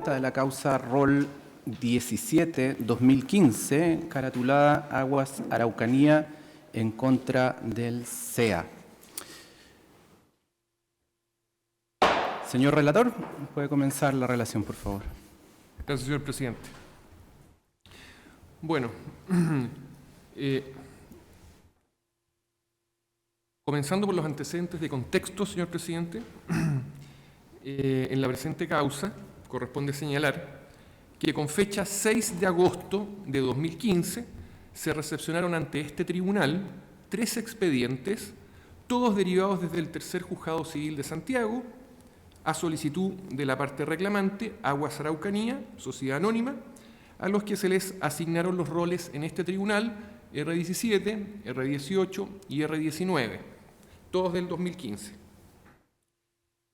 vista de la causa ROL 17-2015, caratulada Aguas Araucanía en contra del CEA. Señor relator, puede comenzar la relación, por favor. Gracias, señor presidente. Bueno, comenzando por los antecedentes de contexto, señor presidente, en la presente causa corresponde señalar que con fecha 6 de agosto de 2015 se recepcionaron ante este tribunal 3 expedientes, todos derivados desde el Tercer Juzgado Civil de Santiago, a solicitud de la parte reclamante, Aguas Araucanía, Sociedad Anónima, a los que se les asignaron los roles en este tribunal R17, R18 y R19, todos del 2015.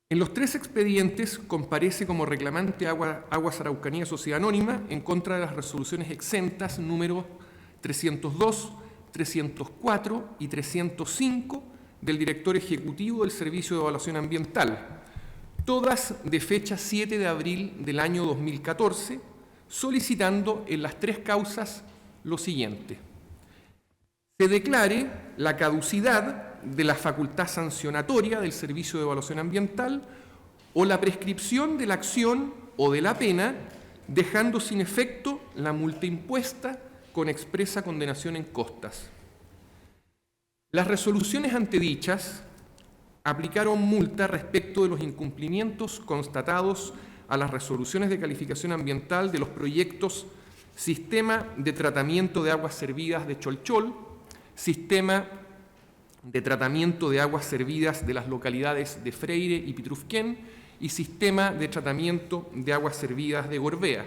En los 3 expedientes comparece como reclamante Aguas Araucanía, Sociedad Anónima, en contra de las resoluciones exentas número 302, 304 y 305 del director ejecutivo del Servicio de Evaluación Ambiental, todas de fecha 7 de abril del año 2014, solicitando en las 3 causas lo siguiente: se declare la caducidad de la facultad sancionatoria del Servicio de Evaluación Ambiental o la prescripción de la acción o de la pena, dejando sin efecto la multa impuesta con expresa condenación en costas. Las resoluciones antedichas aplicaron multa respecto de los incumplimientos constatados a las resoluciones de calificación ambiental de los proyectos Sistema de Tratamiento de Aguas Servidas de Cholchol, Sistema de Tratamiento de Aguas Servidas de las localidades de Freire y Pitrufquén y Sistema de Tratamiento de Aguas Servidas de Gorbea,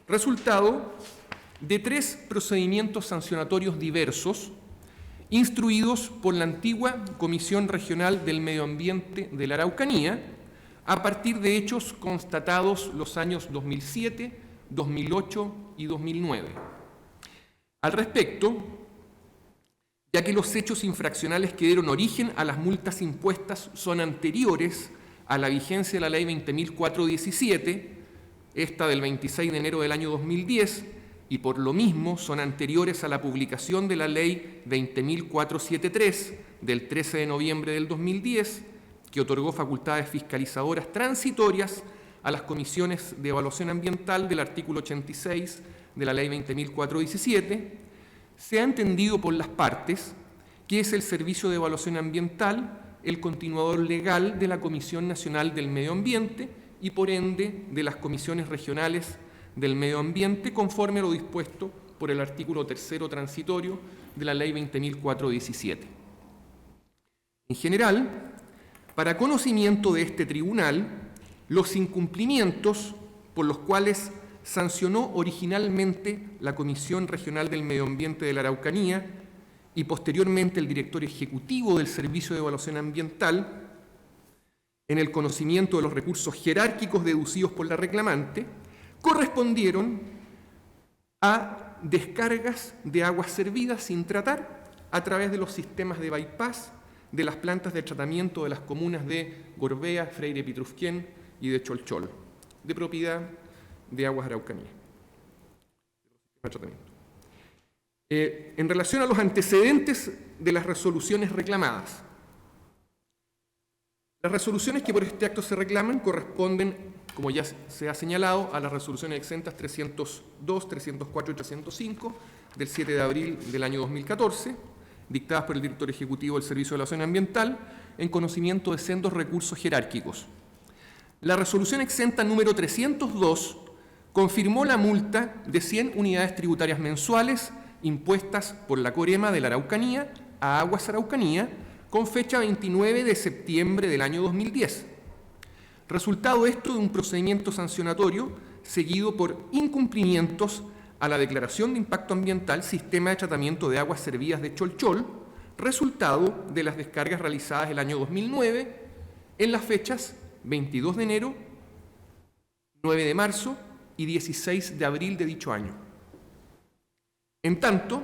resultado de 3 procedimientos sancionatorios diversos instruidos por la antigua Comisión Regional del Medio Ambiente de la Araucanía, a partir de hechos constatados los años 2007, 2008 y 2009. Al respecto, ya que los hechos infraccionales que dieron origen a las multas impuestas son anteriores a la vigencia de la Ley 20.417, esta del 26 de enero del año 2010, y por lo mismo son anteriores a la publicación de la Ley 20.473 del 13 de noviembre del 2010, que otorgó facultades fiscalizadoras transitorias a las comisiones de evaluación ambiental del artículo 86 de la Ley 20.417, se ha entendido por las partes que es el Servicio de Evaluación Ambiental el continuador legal de la Comisión Nacional del Medio Ambiente y por ende de las comisiones regionales del medio ambiente, conforme a lo dispuesto por el artículo 3º transitorio de la Ley 20.417. En general, para conocimiento de este tribunal, los incumplimientos por los cuales sancionó originalmente la Comisión Regional del Medio Ambiente de la Araucanía y posteriormente el director ejecutivo del Servicio de Evaluación Ambiental, en el conocimiento de los recursos jerárquicos deducidos por la reclamante, correspondieron a descargas de aguas servidas sin tratar a través de los sistemas de bypass de las plantas de tratamiento de las comunas de Gorbea, Freire Pitrufquén y de Cholchol, de propiedad de Aguas Araucanía. En relación a los antecedentes de las resoluciones reclamadas, las resoluciones que por este acto se reclaman corresponden, como ya se ha señalado, a las resoluciones exentas 302, 304 y 305 del 7 de abril del año 2014, dictadas por el director ejecutivo del Servicio de Evaluación Ambiental, en conocimiento de sendos recursos jerárquicos. La resolución exenta número 302 confirmó la multa de 100 unidades tributarias mensuales impuestas por la Corema de la Araucanía a Aguas Araucanía con fecha 29 de septiembre del año 2010. Resultado esto de un procedimiento sancionatorio seguido por incumplimientos a la Declaración de Impacto Ambiental Sistema de Tratamiento de Aguas Servidas de Cholchol, resultado de las descargas realizadas el año 2009 en las fechas 22 de enero, 9 de marzo y 16 de abril de dicho año. En tanto,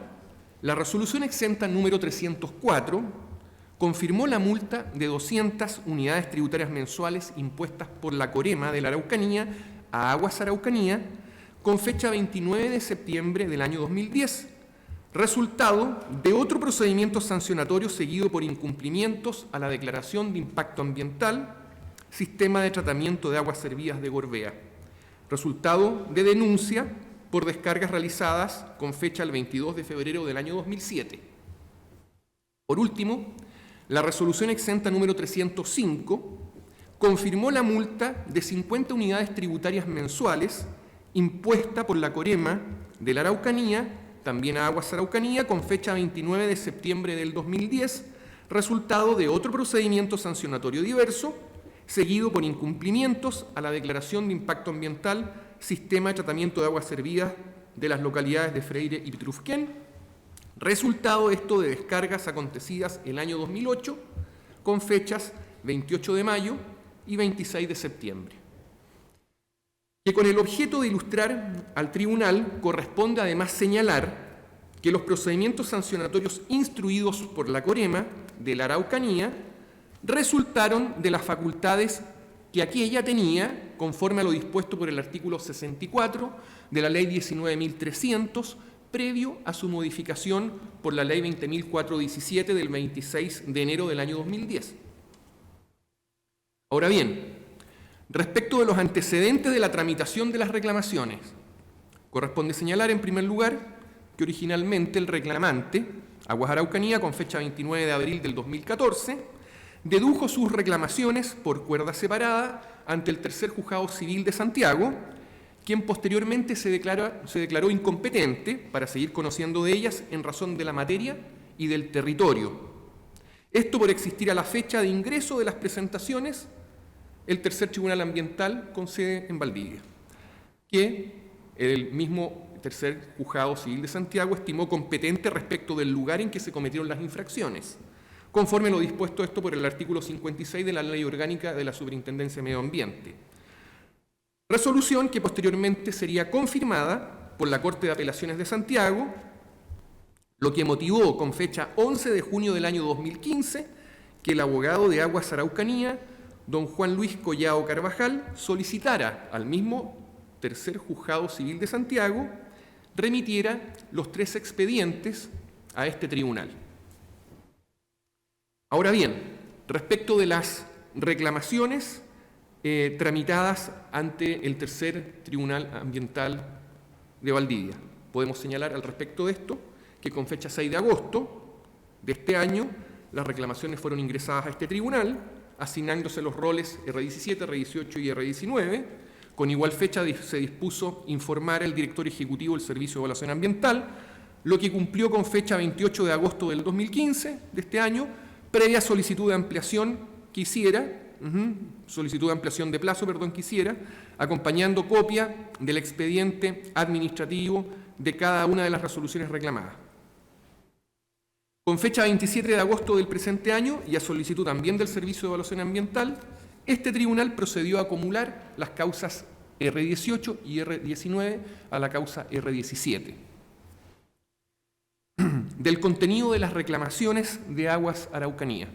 la resolución exenta número 304 confirmó la multa de 200 unidades tributarias mensuales impuestas por la Corema de la Araucanía a Aguas Araucanía con fecha 29 de septiembre del año 2010, resultado de otro procedimiento sancionatorio seguido por incumplimientos a la Declaración de Impacto Ambiental, Sistema de Tratamiento de Aguas Servidas de Gorbea, resultado de denuncia por descargas realizadas con fecha el 22 de febrero del año 2007. Por último, la resolución exenta número 305 confirmó la multa de 50 unidades tributarias mensuales impuesta por la Corema de la Araucanía, también a Aguas Araucanía, con fecha 29 de septiembre del 2010, resultado de otro procedimiento sancionatorio diverso, seguido por incumplimientos a la Declaración de Impacto Ambiental, Sistema de Tratamiento de Aguas Servidas de las localidades de Freire y Pitrufquén, resultado esto de descargas acontecidas el año 2008, con fechas 28 de mayo y 26 de septiembre. Que con el objeto de ilustrar al tribunal corresponde además señalar que los procedimientos sancionatorios instruidos por la Corema de la Araucanía resultaron de las facultades que aquella tenía conforme a lo dispuesto por el artículo 64 de la Ley 19.300, previo a su modificación por la Ley 20.417 del 26 de enero del año 2010. Ahora bien, respecto de los antecedentes de la tramitación de las reclamaciones, corresponde señalar en primer lugar que originalmente el reclamante, Aguas Araucanía, con fecha 29 de abril del 2014, dedujo sus reclamaciones por cuerda separada ante el Tercer Juzgado Civil de Santiago, quien posteriormente se declaró incompetente para seguir conociendo de ellas en razón de la materia y del territorio. Esto por existir a la fecha de ingreso de las presentaciones el Tercer Tribunal Ambiental con sede en Valdivia, que el mismo Tercer Juzgado Civil de Santiago estimó competente respecto del lugar en que se cometieron las infracciones, conforme lo dispuesto esto por el artículo 56 de la Ley Orgánica de la Superintendencia de Medio Ambiente. Resolución que posteriormente sería confirmada por la Corte de Apelaciones de Santiago, lo que motivó con fecha 11 de junio del año 2015 que el abogado de Aguas Araucanía, don Juan Luis Collao Carvajal, solicitara al mismo Tercer Juzgado Civil de Santiago remitiera los 3 expedientes a este tribunal. Ahora bien, respecto de las reclamaciones tramitadas ante el Tercer Tribunal Ambiental de Valdivia, podemos señalar al respecto de esto que con fecha 6 de agosto de este año las reclamaciones fueron ingresadas a este tribunal, asignándose los roles R17, R18 y R19. Con igual fecha se dispuso informar al director ejecutivo del Servicio de Evaluación Ambiental, lo que cumplió con fecha 28 de agosto del 2015 de este año, previa solicitud de ampliación que hiciera, acompañando copia del expediente administrativo de cada una de las resoluciones reclamadas. Con fecha 27 de agosto del presente año, y a solicitud también del Servicio de Evaluación Ambiental, este tribunal procedió a acumular las causas R18 y R19 a la causa R17. Del contenido de las reclamaciones de Aguas Araucanía.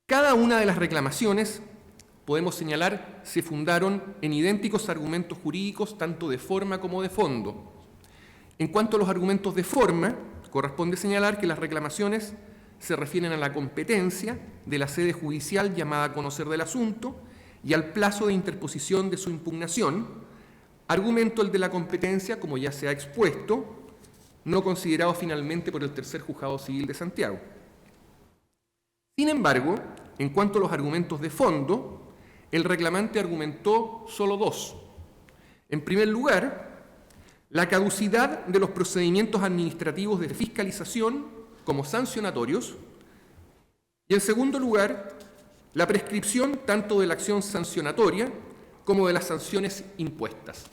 Cada una de las reclamaciones, podemos señalar, se fundaron en idénticos argumentos jurídicos, tanto de forma como de fondo. En cuanto a los argumentos de forma, corresponde señalar que las reclamaciones se refieren a la competencia de la sede judicial llamada a conocer del asunto y al plazo de interposición de su impugnación, argumento el de la competencia, como ya se ha expuesto, no considerado finalmente por el Tercer Juzgado Civil de Santiago. Sin embargo, en cuanto a los argumentos de fondo, el reclamante argumentó solo 2. En primer lugar, la caducidad de los procedimientos administrativos de fiscalización como sancionatorios y, en segundo lugar, la prescripción tanto de la acción sancionatoria como de las sanciones impuestas.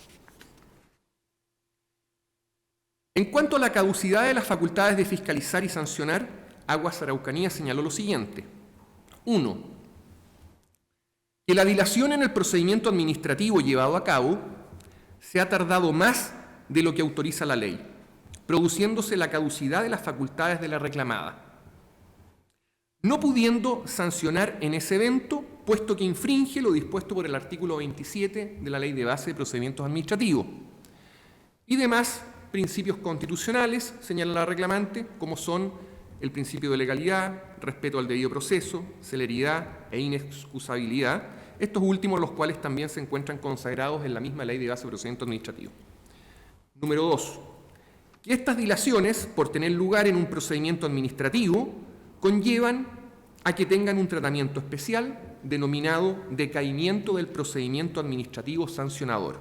En cuanto a la caducidad de las facultades de fiscalizar y sancionar, Aguas Araucanía señaló lo siguiente. 1. Que la dilación en el procedimiento administrativo llevado a cabo se ha tardado más de lo que autoriza la ley, produciéndose la caducidad de las facultades de la reclamada. no pudiendo sancionar en ese evento, puesto que infringe lo dispuesto por el artículo 27 de la Ley de Base de Procedimientos Administrativos. Y demás principios constitucionales, señala la reclamante, como son el principio de legalidad, respeto al debido proceso, celeridad e inexcusabilidad, estos últimos los cuales también se encuentran consagrados en la misma Ley de Base de Procedimientos Administrativos. Número 2. Que estas dilaciones, por tener lugar en un procedimiento administrativo, conllevan a que tengan un tratamiento especial denominado decaimiento del procedimiento administrativo sancionador.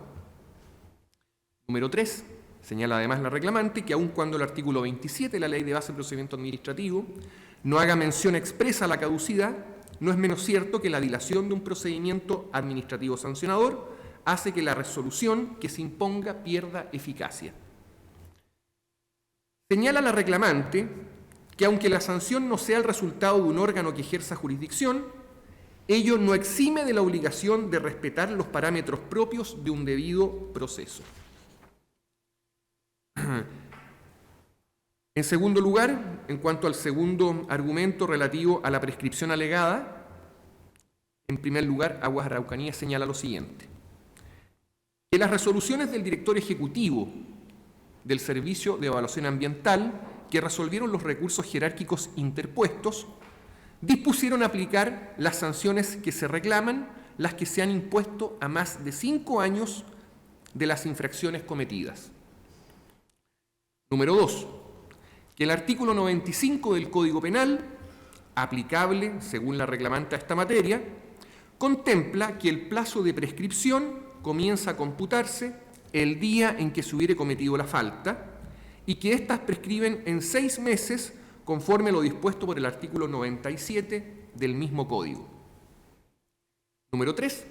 Número 3. Señala además la reclamante que aun cuando el artículo 27 de la Ley de Base de Procedimiento Administrativo no haga mención expresa a la caducidad, no es menos cierto que la dilación de un procedimiento administrativo sancionador hace que la resolución que se imponga pierda eficacia. Señala la reclamante que aunque la sanción no sea el resultado de un órgano que ejerza jurisdicción, ello no exime de la obligación de respetar los parámetros propios de un debido proceso. En segundo lugar, en cuanto al segundo argumento relativo a la prescripción alegada, en primer lugar, Aguas Araucanía señala lo siguiente: que las resoluciones del director ejecutivo del Servicio de Evaluación Ambiental que resolvieron los recursos jerárquicos interpuestos dispusieron aplicar las sanciones que se reclaman, las que se han impuesto a más de 5 años de las infracciones cometidas. Número 2. Que el artículo 95 del Código Penal, aplicable según la reclamante a esta materia, contempla que el plazo de prescripción comienza a computarse el día en que se hubiere cometido la falta y que éstas prescriben en 6 meses conforme a lo dispuesto por el artículo 97 del mismo Código. Número 3.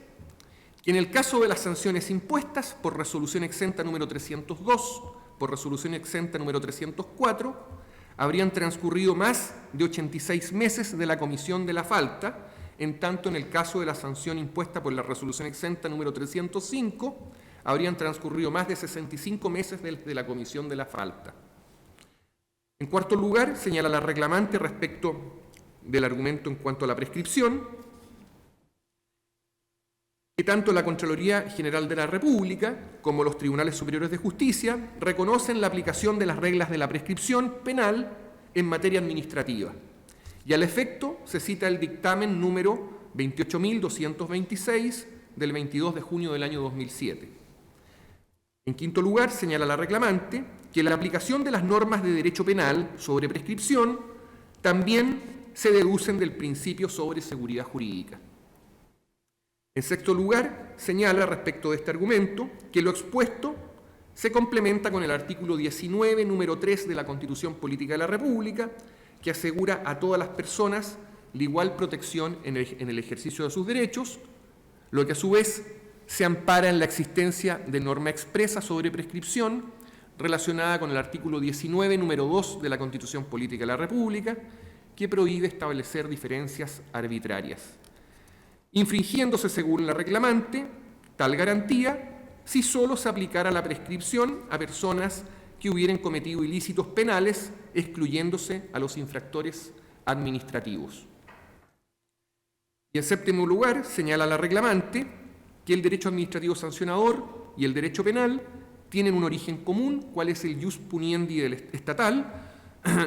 Que en el caso de las sanciones impuestas por resolución exenta número 302, por resolución exenta número 304, habrían transcurrido más de 86 meses de la comisión de la falta, en tanto en el caso de la sanción impuesta por la resolución exenta número 305, habrían transcurrido más de 65 meses desde la comisión de la falta. En cuarto lugar, señala la reclamante respecto del argumento en cuanto a la prescripción, que tanto la Contraloría General de la República como los Tribunales Superiores de Justicia reconocen la aplicación de las reglas de la prescripción penal en materia administrativa. Y al efecto se cita el dictamen número 28.226 del 22 de junio del año 2007. En quinto lugar, señala la reclamante que la aplicación de las normas de derecho penal sobre prescripción también se deducen del principio sobre seguridad jurídica. En sexto lugar, señala respecto de este argumento que lo expuesto se complementa con el artículo 19, número 3 de la Constitución Política de la República, que asegura a todas las personas la igual protección en el ejercicio de sus derechos, lo que a su vez se ampara en la existencia de norma expresa sobre prescripción relacionada con el artículo 19, número 2 de la Constitución Política de la República, que prohíbe establecer diferencias arbitrarias, infringiéndose, según la reclamante, tal garantía si solo se aplicara la prescripción a personas que hubieran cometido ilícitos penales, excluyéndose a los infractores administrativos. Y en séptimo lugar, señala la reclamante que el derecho administrativo sancionador y el derecho penal tienen un origen común, cuál es el ius puniendi estatal,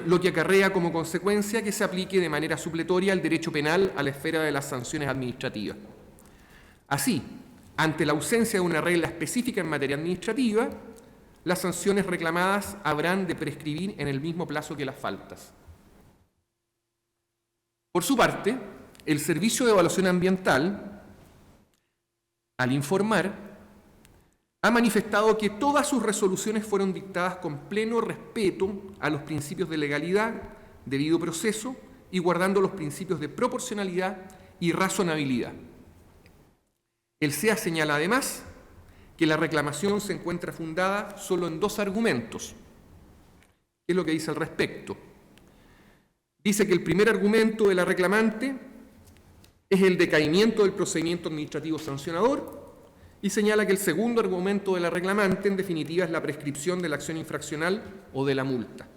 lo que acarrea como consecuencia que se aplique de manera supletoria el derecho penal a la esfera de las sanciones administrativas. Así, ante la ausencia de una regla específica en materia administrativa, las sanciones reclamadas habrán de prescribir en el mismo plazo que las faltas. Por su parte, el Servicio de Evaluación Ambiental, al informar, ha manifestado que todas sus resoluciones fueron dictadas con pleno respeto a los principios de legalidad, debido proceso y guardando los principios de proporcionalidad y razonabilidad. El SEA señala además que la reclamación se encuentra fundada solo en 2 argumentos. ¿Qué es lo que dice al respecto? Dice que el primer argumento de la reclamante es el decaimiento del procedimiento administrativo sancionador y señala que el segundo argumento de la reclamante, en definitiva, es la prescripción de la acción infraccional o de la multa.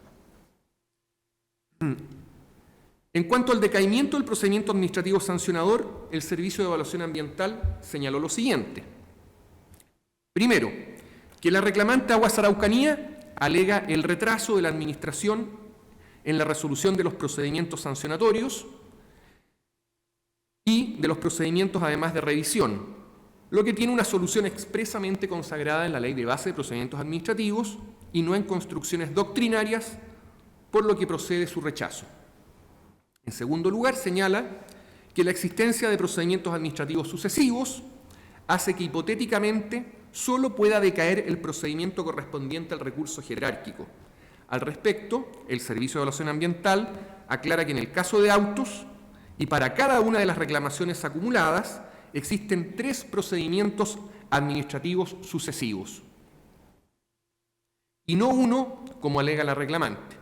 En cuanto al decaimiento del procedimiento administrativo sancionador, el Servicio de Evaluación Ambiental señaló lo siguiente. Primero, que la reclamante Aguas Araucanía alega el retraso de la Administración en la resolución de los procedimientos sancionatorios y de los procedimientos además de revisión, lo que tiene una solución expresamente consagrada en la Ley de Base de Procedimientos Administrativos y no en construcciones doctrinarias, por lo que procede su rechazo. En segundo lugar, señala que la existencia de procedimientos administrativos sucesivos hace que hipotéticamente solo pueda decaer el procedimiento correspondiente al recurso jerárquico. Al respecto, el Servicio de Evaluación Ambiental aclara que en el caso de autos y para cada una de las reclamaciones acumuladas existen 3 procedimientos administrativos sucesivos y no uno, como alega la reclamante.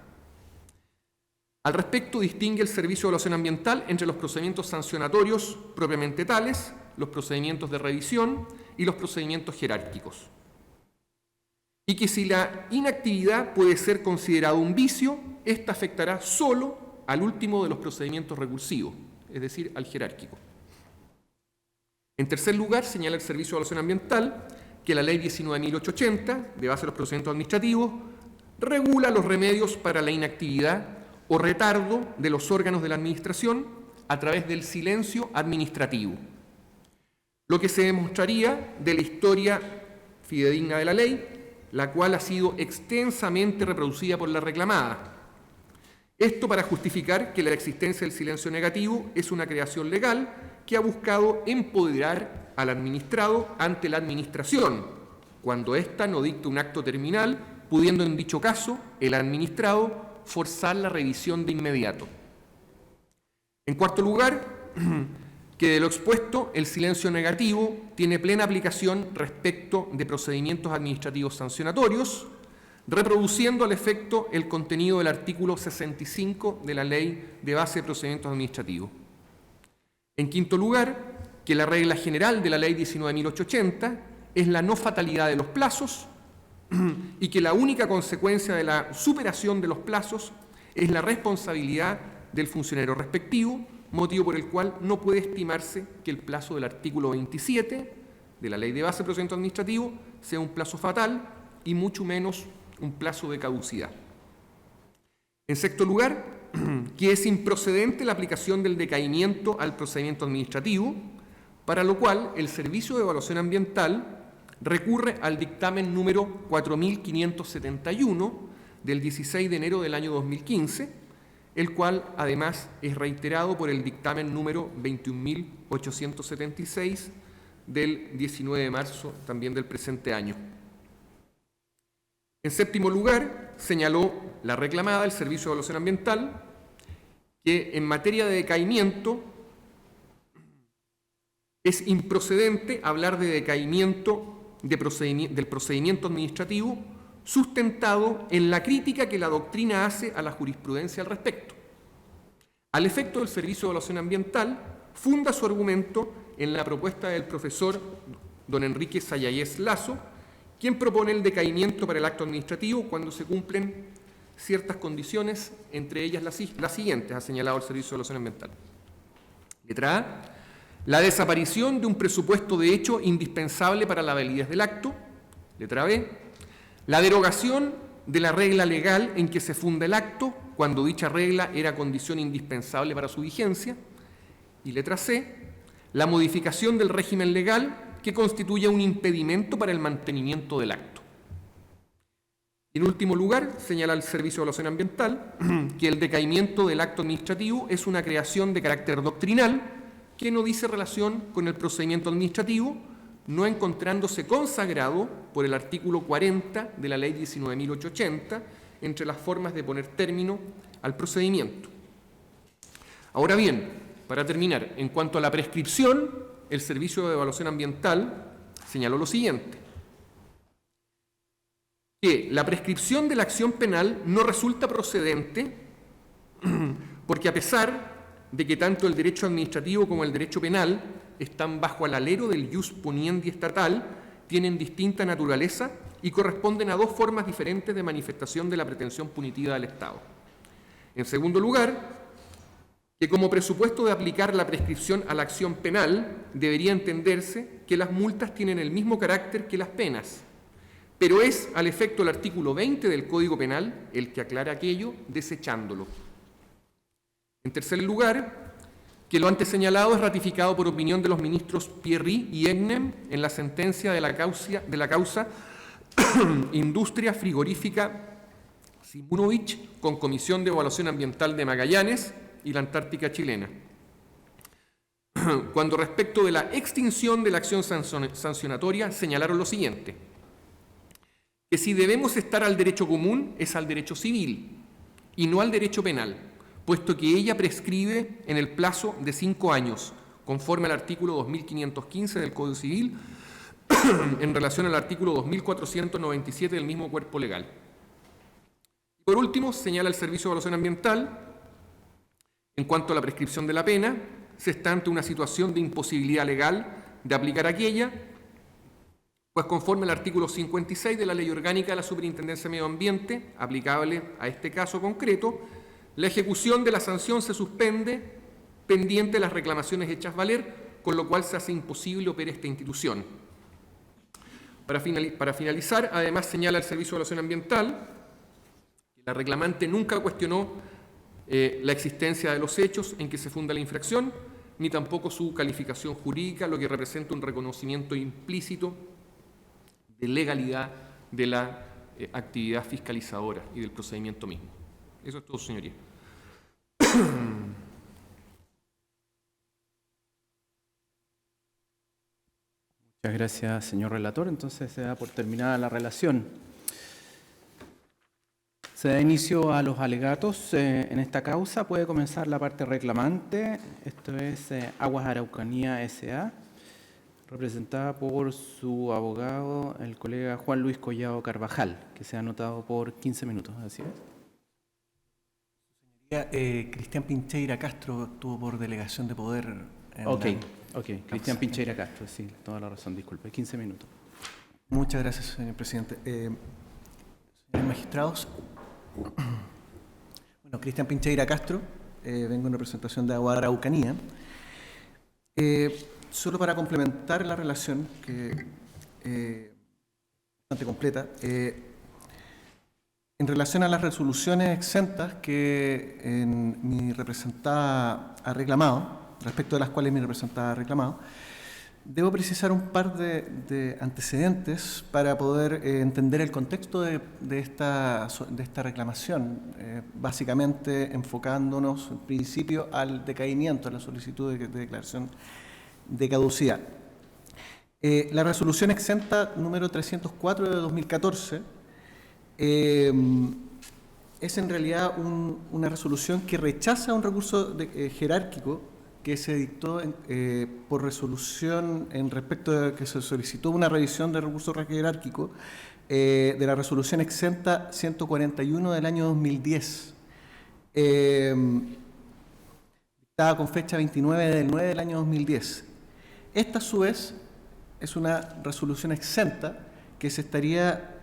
Al respecto, distingue el Servicio de Evaluación Ambiental entre los procedimientos sancionatorios propiamente tales, los procedimientos de revisión y los procedimientos jerárquicos. Y que si la inactividad puede ser considerado un vicio, ésta afectará solo al último de los procedimientos recursivos, es decir, al jerárquico. En tercer lugar, señala el Servicio de Evaluación Ambiental que la Ley 19.880, de base de los procedimientos administrativos, regula los remedios para la inactividad o retardo de los órganos de la Administración a través del silencio administrativo, lo que se demostraría de la historia fidedigna de la ley, la cual ha sido extensamente reproducida por la reclamada. Esto para justificar que la existencia del silencio negativo es una creación legal que ha buscado empoderar al administrado ante la Administración, cuando ésta no dicta un acto terminal, pudiendo en dicho caso el administrado forzar la revisión de inmediato. En cuarto lugar, que de lo expuesto, el silencio negativo tiene plena aplicación respecto de procedimientos administrativos sancionatorios, reproduciendo al efecto el contenido del artículo 65 de la Ley de Base de Procedimientos Administrativos. En quinto lugar, que la regla general de la Ley 19.880 es la no fatalidad de los plazos y que la única consecuencia de la superación de los plazos es la responsabilidad del funcionario respectivo, motivo por el cual no puede estimarse que el plazo del artículo 27 de la Ley de Base de Procedimientos Administrativos sea un plazo fatal y mucho menos un plazo de caducidad. En sexto lugar, que es improcedente la aplicación del decaimiento al procedimiento administrativo, para lo cual el Servicio de Evaluación Ambiental recurre al dictamen número 4571 del 16 de enero del año 2015, el cual además es reiterado por el dictamen número 21.876 del 19 de marzo también del presente año. En séptimo lugar, señaló la reclamada del Servicio de Evaluación Ambiental que en materia de decaimiento es improcedente hablar de decaimiento del procedimiento administrativo sustentado en la crítica que la doctrina hace a la jurisprudencia al respecto. Al efecto, del Servicio de Evaluación Ambiental funda su argumento en la propuesta del profesor don Enrique Sayayés Lazo, quien propone el decaimiento para el acto administrativo cuando se cumplen ciertas condiciones, entre ellas las siguientes, ha señalado el Servicio de Evaluación Ambiental. Letra A. La desaparición de un presupuesto de hecho indispensable para la validez del acto. Letra B. La derogación de la regla legal en que se funda el acto, cuando dicha regla era condición indispensable para su vigencia. Y letra C. La modificación del régimen legal que constituye un impedimento para el mantenimiento del acto. Y en último lugar, señala el Servicio de Evaluación Ambiental que el decaimiento del acto administrativo es una creación de carácter doctrinal que no dice relación con el procedimiento administrativo, no encontrándose consagrado por el artículo 40 de la Ley 19.880 entre las formas de poner término al procedimiento. Ahora bien, para terminar, en cuanto a la prescripción, el Servicio de Evaluación Ambiental señaló lo siguiente: que la prescripción de la acción penal no resulta procedente porque a pesar de que tanto el derecho administrativo como el derecho penal están bajo el alero del ius poniendi estatal, tienen distinta naturaleza y corresponden a dos formas diferentes de manifestación de la pretensión punitiva del Estado. En segundo lugar, que como presupuesto de aplicar la prescripción a la acción penal debería entenderse que las multas tienen el mismo carácter que las penas, pero es al efecto el artículo 20 del Código Penal el que aclara aquello, desechándolo. En tercer lugar, que lo antes señalado es ratificado por opinión de los ministros Pierri y Egnem en la sentencia de la causa Industria Frigorífica Simunovich con Comisión de Evaluación Ambiental de Magallanes y la Antártica chilena. Cuando respecto de la extinción de la acción sancionatoria señalaron lo siguiente: que si debemos estar al derecho común es al derecho civil y no al derecho penal, puesto que ella prescribe en el plazo de 5 años, conforme al artículo 2515 del Código Civil, en relación al artículo 2497 del mismo cuerpo legal. Por último, señala el Servicio de Evaluación Ambiental, en cuanto a la prescripción de la pena, se está ante una situación de imposibilidad legal de aplicar aquella, pues conforme al artículo 56 de la Ley Orgánica de la Superintendencia de Medio Ambiente, aplicable a este caso concreto, la ejecución de la sanción se suspende pendiente de las reclamaciones hechas valer, con lo cual se hace imposible operar esta institución. Para finalizar, además señala el Servicio de Evaluación Ambiental que la reclamante nunca cuestionó la existencia de los hechos en que se funda la infracción, ni tampoco su calificación jurídica, lo que representa un reconocimiento implícito de legalidad de la actividad fiscalizadora y del procedimiento mismo. Eso es todo, señoría. Muchas gracias, señor relator. Entonces se da por terminada la relación. Se da inicio a los alegatos en esta causa. Puede comenzar la parte reclamante. Esto es Aguas Araucanía S.A., representada por su abogado, el colega Juan Luis Collado Carvajal, que se ha anotado por 15 minutos. ¿Así es? Cristian Pincheira Castro actuó por delegación de poder. Ok. Cristian Pincheira Castro, sí, toda la razón, disculpe. 15 minutos. Muchas gracias, señor presidente. Señores magistrados, bueno, Cristian Pincheira Castro, vengo en representación de Aguas Araucanía. Solo para complementar la relación, que es bastante completa, en relación a las resoluciones exentas que mi representada ha reclamado, respecto de las cuales mi representada ha reclamado, debo precisar un par de antecedentes para poder entender el contexto de esta reclamación, básicamente enfocándonos en principio al decaimiento, a la solicitud de declaración de caducidad. La resolución exenta número 304 de 2014 es en realidad una resolución que rechaza un recurso jerárquico que se dictó por resolución en respecto de que se solicitó una revisión del recurso jerárquico de la resolución exenta 141 del año 2010, dictada con fecha 29 del 9 del año 2010. Esta, a su vez, es una resolución exenta que se estaría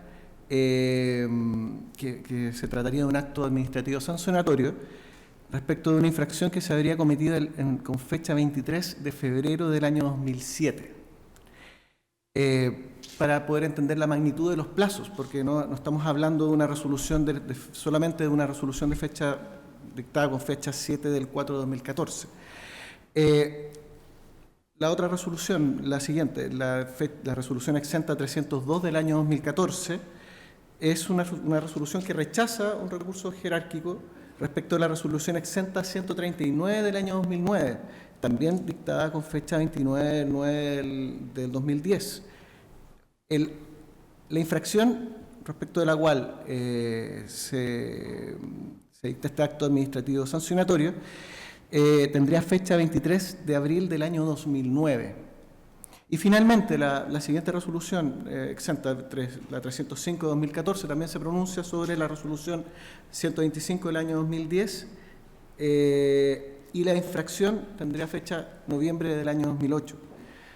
que se trataría de un acto administrativo sancionatorio respecto de una infracción que se habría cometido con fecha 23 de febrero del año 2007. Para poder entender la magnitud de los plazos, porque no estamos hablando de una resolución solamente de una resolución de fecha dictada con fecha 7 del 4 de 2014. La otra resolución, la siguiente, la resolución exenta 302 del año 2014, es una resolución que rechaza un recurso jerárquico respecto a la resolución exenta 139 del año 2009, también dictada con fecha 29 del 9 del 2010. La infracción respecto de la cual se dicta este acto administrativo sancionatorio tendría fecha 23 de abril del año 2009. Y finalmente, la siguiente resolución exenta, la 305 de 2014, también se pronuncia sobre la resolución 125 del año 2010 y la infracción tendría fecha noviembre del año 2008.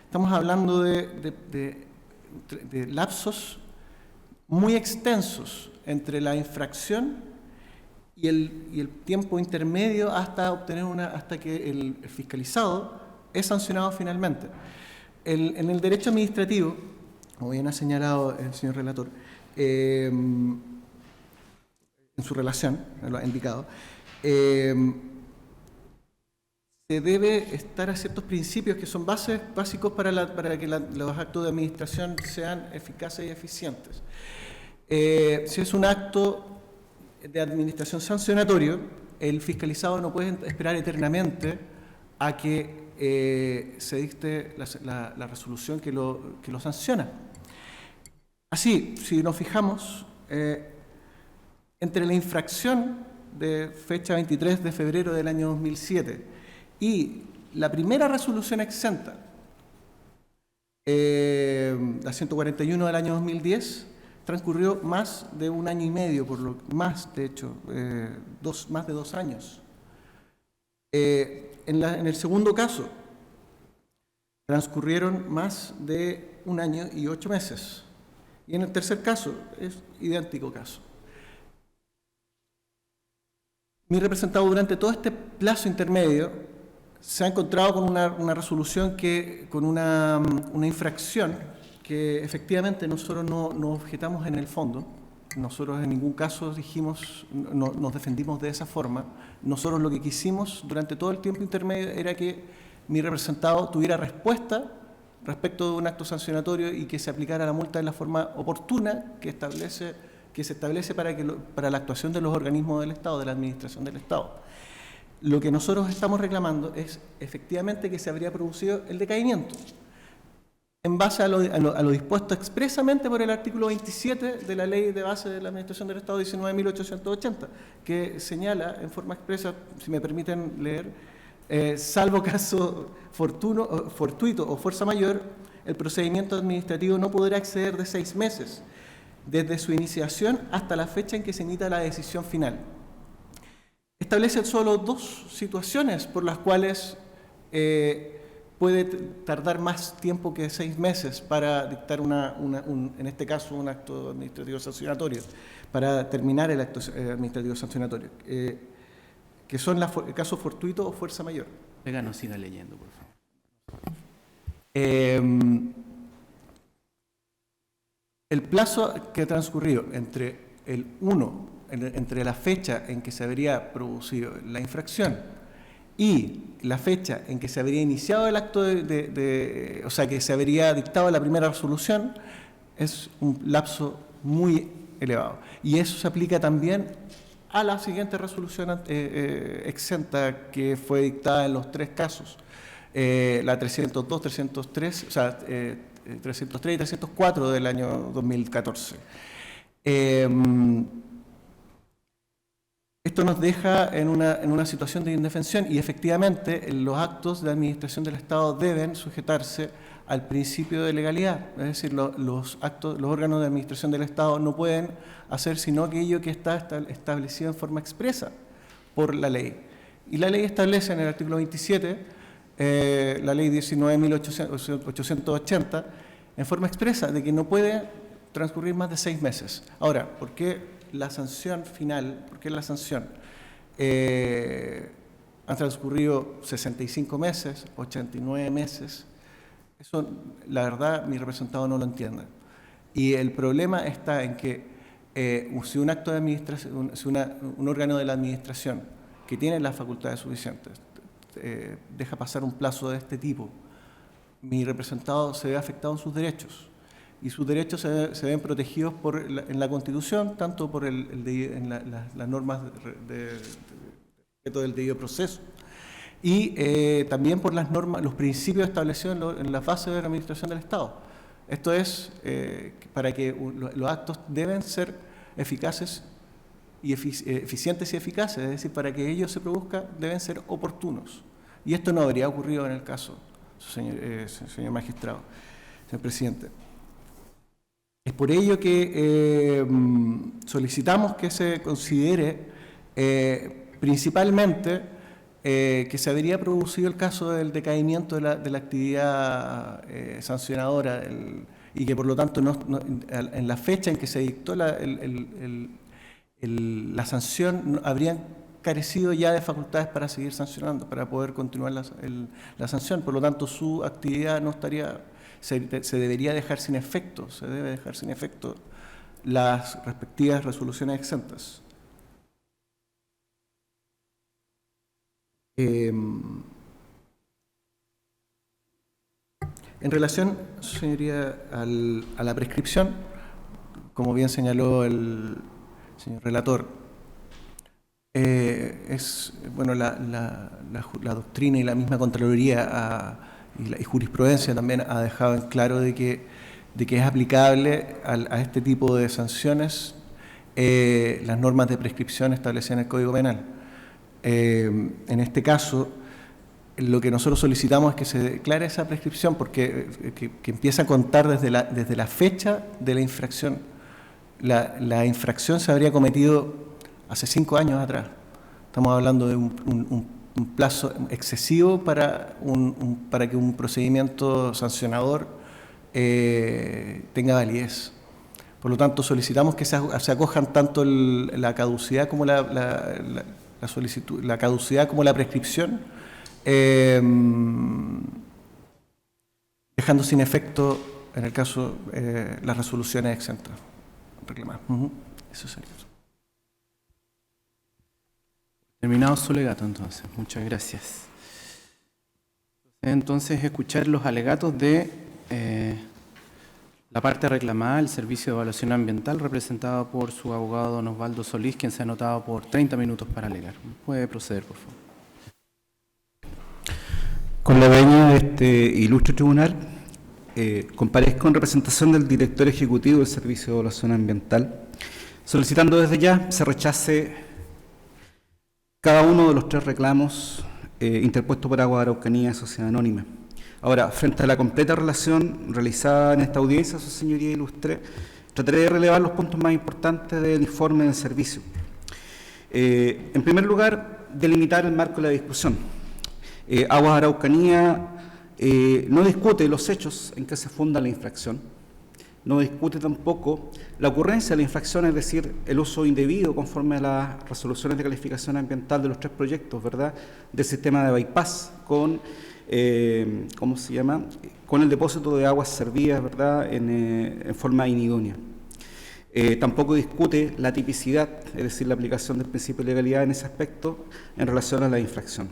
Estamos hablando de lapsos muy extensos entre la infracción y el tiempo intermedio hasta que el fiscalizado es sancionado finalmente. En el derecho administrativo, como bien ha señalado el señor relator, en su relación, lo ha indicado, se debe estar a ciertos principios que son básicos para que los actos de administración sean eficaces y eficientes. Si es un acto de administración sancionatorio, el fiscalizado no puede esperar eternamente a que se dicte la resolución que lo sanciona. Así, si nos fijamos, entre la infracción de fecha 23 de febrero del año 2007 y la primera resolución exenta, la 141 del año 2010, transcurrió más de un año y medio, más de hecho, más de 2 años. En el segundo caso, transcurrieron más de 1 año y 8 meses. Y en el tercer caso, es idéntico caso. Mi representado durante todo este plazo intermedio se ha encontrado con una resolución con una infracción que efectivamente nosotros no objetamos en el fondo. Nosotros en ningún caso nos defendimos de esa forma. Nosotros lo que quisimos durante todo el tiempo intermedio era que mi representado tuviera respuesta respecto de un acto sancionatorio y que se aplicara la multa de la forma oportuna que se establece para la actuación de los organismos del Estado, de la administración del Estado. Lo que nosotros estamos reclamando es efectivamente que se habría producido el decaimiento en base a lo dispuesto expresamente por el artículo 27 de la Ley de Base de la Administración del Estado 19.880, que señala en forma expresa, si me permiten leer, salvo caso fortuito o fuerza mayor, el procedimiento administrativo no podrá exceder de 6 meses, desde su iniciación hasta la fecha en que se emita la decisión final. Establece solo 2 situaciones por las cuales puede tardar más tiempo que 6 meses para dictar en este caso un acto administrativo sancionatorio, para terminar el acto administrativo sancionatorio, que son el caso fortuito o fuerza mayor. Venga, no siga leyendo, por favor. El plazo que ha transcurrido entre entre la fecha en que se habría producido la infracción y la fecha en que se habría iniciado el acto o sea, que se habría dictado la primera resolución, es un lapso muy elevado. Y eso se aplica también a la siguiente resolución exenta que fue dictada en los 3 casos, la 302, 303, o sea, 303 y 304 del año 2014. Esto nos deja en una situación de indefensión y efectivamente los actos de administración del Estado deben sujetarse al principio de legalidad, es decir, los órganos de administración del Estado no pueden hacer sino aquello que está establecido en forma expresa por la ley. Y la ley establece en el artículo 27, la ley 19.880, en forma expresa de que no puede transcurrir más de 6 meses. Ahora, ¿por qué la sanción final? ¿Por qué la sanción? Han transcurrido 65 meses, 89 meses. Eso, la verdad, mi representado no lo entiende. Y el problema está en que si un acto de administración, si un órgano de la administración que tiene las facultades suficientes deja pasar un plazo de este tipo, mi representado se ve afectado en sus derechos. Y sus derechos se ven protegidos en la Constitución, tanto por en las normas del debido proceso, y también por las normas, los principios establecidos en la base de la Administración del Estado. Esto es para que los actos deben ser eficaces y eficientes y eficaces, es decir, para que ellos se produzcan deben ser oportunos. Y esto no habría ocurrido en el caso, señor magistrado, señor presidente. Es por ello que solicitamos que se considere principalmente que se habría producido el caso del decaimiento de la actividad sancionadora y que por lo tanto en la fecha en que se dictó la sanción, habrían carecido ya de facultades para seguir sancionando, para poder continuar la sanción. Por lo tanto, su actividad no estaría, se debería dejar sin efecto, se debe dejar sin efecto las respectivas resoluciones exentas. En relación, señoría, a la prescripción, como bien señaló el señor relator, bueno, la doctrina y la misma Contraloría y jurisprudencia también ha dejado en claro de que es aplicable a este tipo de sanciones las normas de prescripción establecidas en el Código Penal. En este caso, lo que nosotros solicitamos es que se declare esa prescripción porque que empieza a contar desde la fecha de la infracción. La infracción se habría cometido hace 5 años atrás. Estamos hablando de un plazo excesivo para que un procedimiento sancionador tenga validez. Por lo tanto, solicitamos que se acojan tanto la caducidad como la caducidad como la prescripción, dejando sin efecto, en el caso, las resoluciones exentas reclamadas. Eso sería. Terminado su alegato, entonces. Muchas gracias. Entonces, escuchar los alegatos de la parte reclamada, el Servicio de Evaluación Ambiental, representado por su abogado don Osvaldo Solís, quien se ha anotado por 30 minutos para alegar. Puede proceder, por favor. Con la venia de este ilustre tribunal, comparezco en representación del director ejecutivo del Servicio de Evaluación Ambiental, solicitando desde ya se rechace cada uno de los 3 reclamos interpuestos por Aguas Araucanía Sociedad Anónima. Ahora, frente a la completa relación realizada en esta audiencia, su señoría ilustre, trataré de relevar los puntos más importantes del informe del servicio. En primer lugar, delimitar el marco de la discusión. Aguas Araucanía no discute los hechos en que se funda la infracción, no discute tampoco la ocurrencia de la infracción, es decir, el uso indebido conforme a las resoluciones de calificación ambiental de los 3 proyectos, ¿verdad?, del sistema de bypass con ¿cómo se llama?, con el depósito de aguas servidas, ¿verdad?, en forma inidónea. Tampoco discute la tipicidad, es decir, la aplicación del principio de legalidad en ese aspecto en relación a la infracción.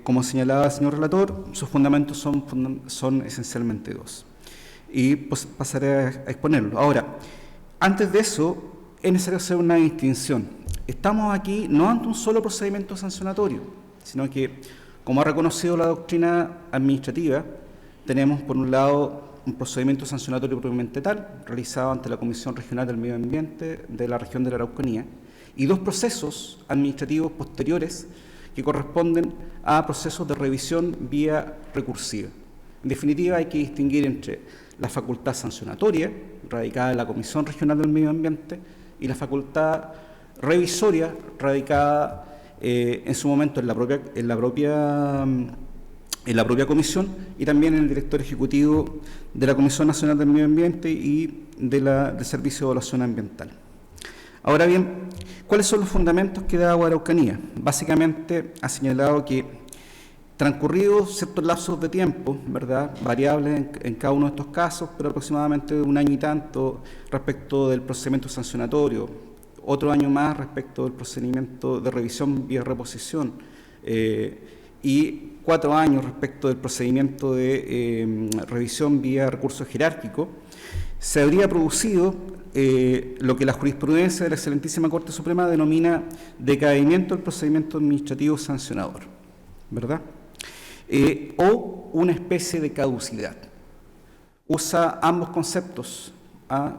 Como señalaba el señor relator, sus fundamentos son esencialmente 2. Y pues pasaré a exponerlo. Ahora, antes de eso, es necesario hacer una distinción. Estamos aquí no ante un solo procedimiento sancionatorio, sino que, como ha reconocido la doctrina administrativa, tenemos por un lado un procedimiento sancionatorio propiamente tal, realizado ante la Comisión Regional del Medio Ambiente de la región de la Araucanía, y 2 procesos administrativos posteriores que corresponden a procesos de revisión vía recursiva. En definitiva, hay que distinguir entre la facultad sancionatoria, radicada en la Comisión Regional del Medio Ambiente, y la facultad revisoria, radicada en su momento en la propia comisión y también en el director ejecutivo de la Comisión Nacional del Medio Ambiente y del Servicio de Evaluación Ambiental. Ahora bien, ¿cuáles son los fundamentos que da Aguas Araucanía? Básicamente ha señalado que transcurridos ciertos lapsos de tiempo, ¿verdad?, variables en cada uno de estos casos, pero aproximadamente de 1 año y tanto respecto del procedimiento sancionatorio, otro año más respecto del procedimiento de revisión vía reposición y 4 años respecto del procedimiento de revisión vía recurso jerárquico, se habría producido lo que la jurisprudencia de la Excelentísima Corte Suprema denomina decaimiento del procedimiento administrativo sancionador, ¿verdad?, o una especie de caducidad. Usa ambos conceptos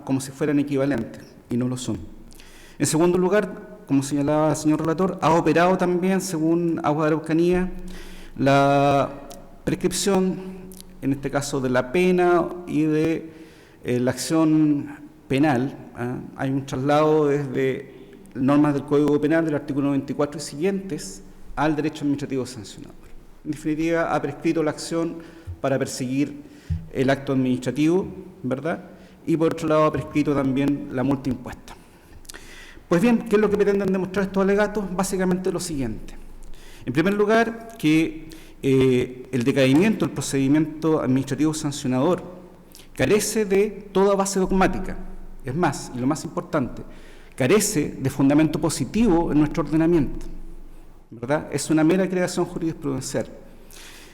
como si fueran equivalentes y no lo son. En segundo lugar, como señalaba el señor relator, ha operado también, según Aguas de Araucanía, la prescripción, en este caso de la pena y de la acción penal. Hay un traslado desde normas del Código Penal del artículo 94 y siguientes al derecho administrativo sancionador. En definitiva, ha prescrito la acción para perseguir el acto administrativo, ¿verdad?, y por otro lado ha prescrito también la multa impuesta. Pues bien, ¿qué es lo que pretenden demostrar estos alegatos? Básicamente lo siguiente. En primer lugar, que el decaimiento del procedimiento administrativo sancionador carece de toda base dogmática. Es más, y lo más importante, carece de fundamento positivo en nuestro ordenamiento, ¿verdad? Es una mera creación jurisprudencial.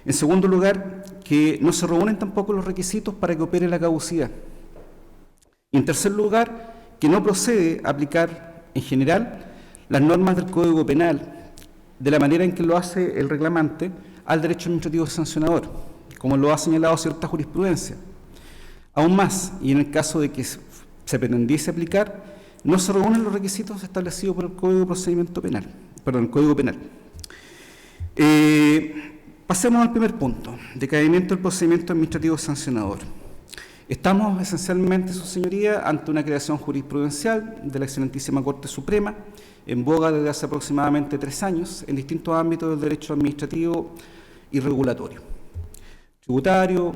En segundo lugar, que no se reúnen tampoco los requisitos para que opere la caducidad. Y en tercer lugar, que no procede a aplicar en general las normas del Código Penal de la manera en que lo hace el reclamante al derecho administrativo sancionador, como lo ha señalado cierta jurisprudencia. Aún más, y en el caso de que se pretendiese aplicar, no se reúnen los requisitos establecidos por el Código de Procedimiento Penal, perdón, el Código Penal. Pasemos al primer punto, decaimiento del procedimiento administrativo sancionador. Estamos esencialmente, su señoría, ante una creación jurisprudencial de la excelentísima Corte Suprema, en boga desde hace aproximadamente 3 años, en distintos ámbitos del derecho administrativo y regulatorio. Tributario,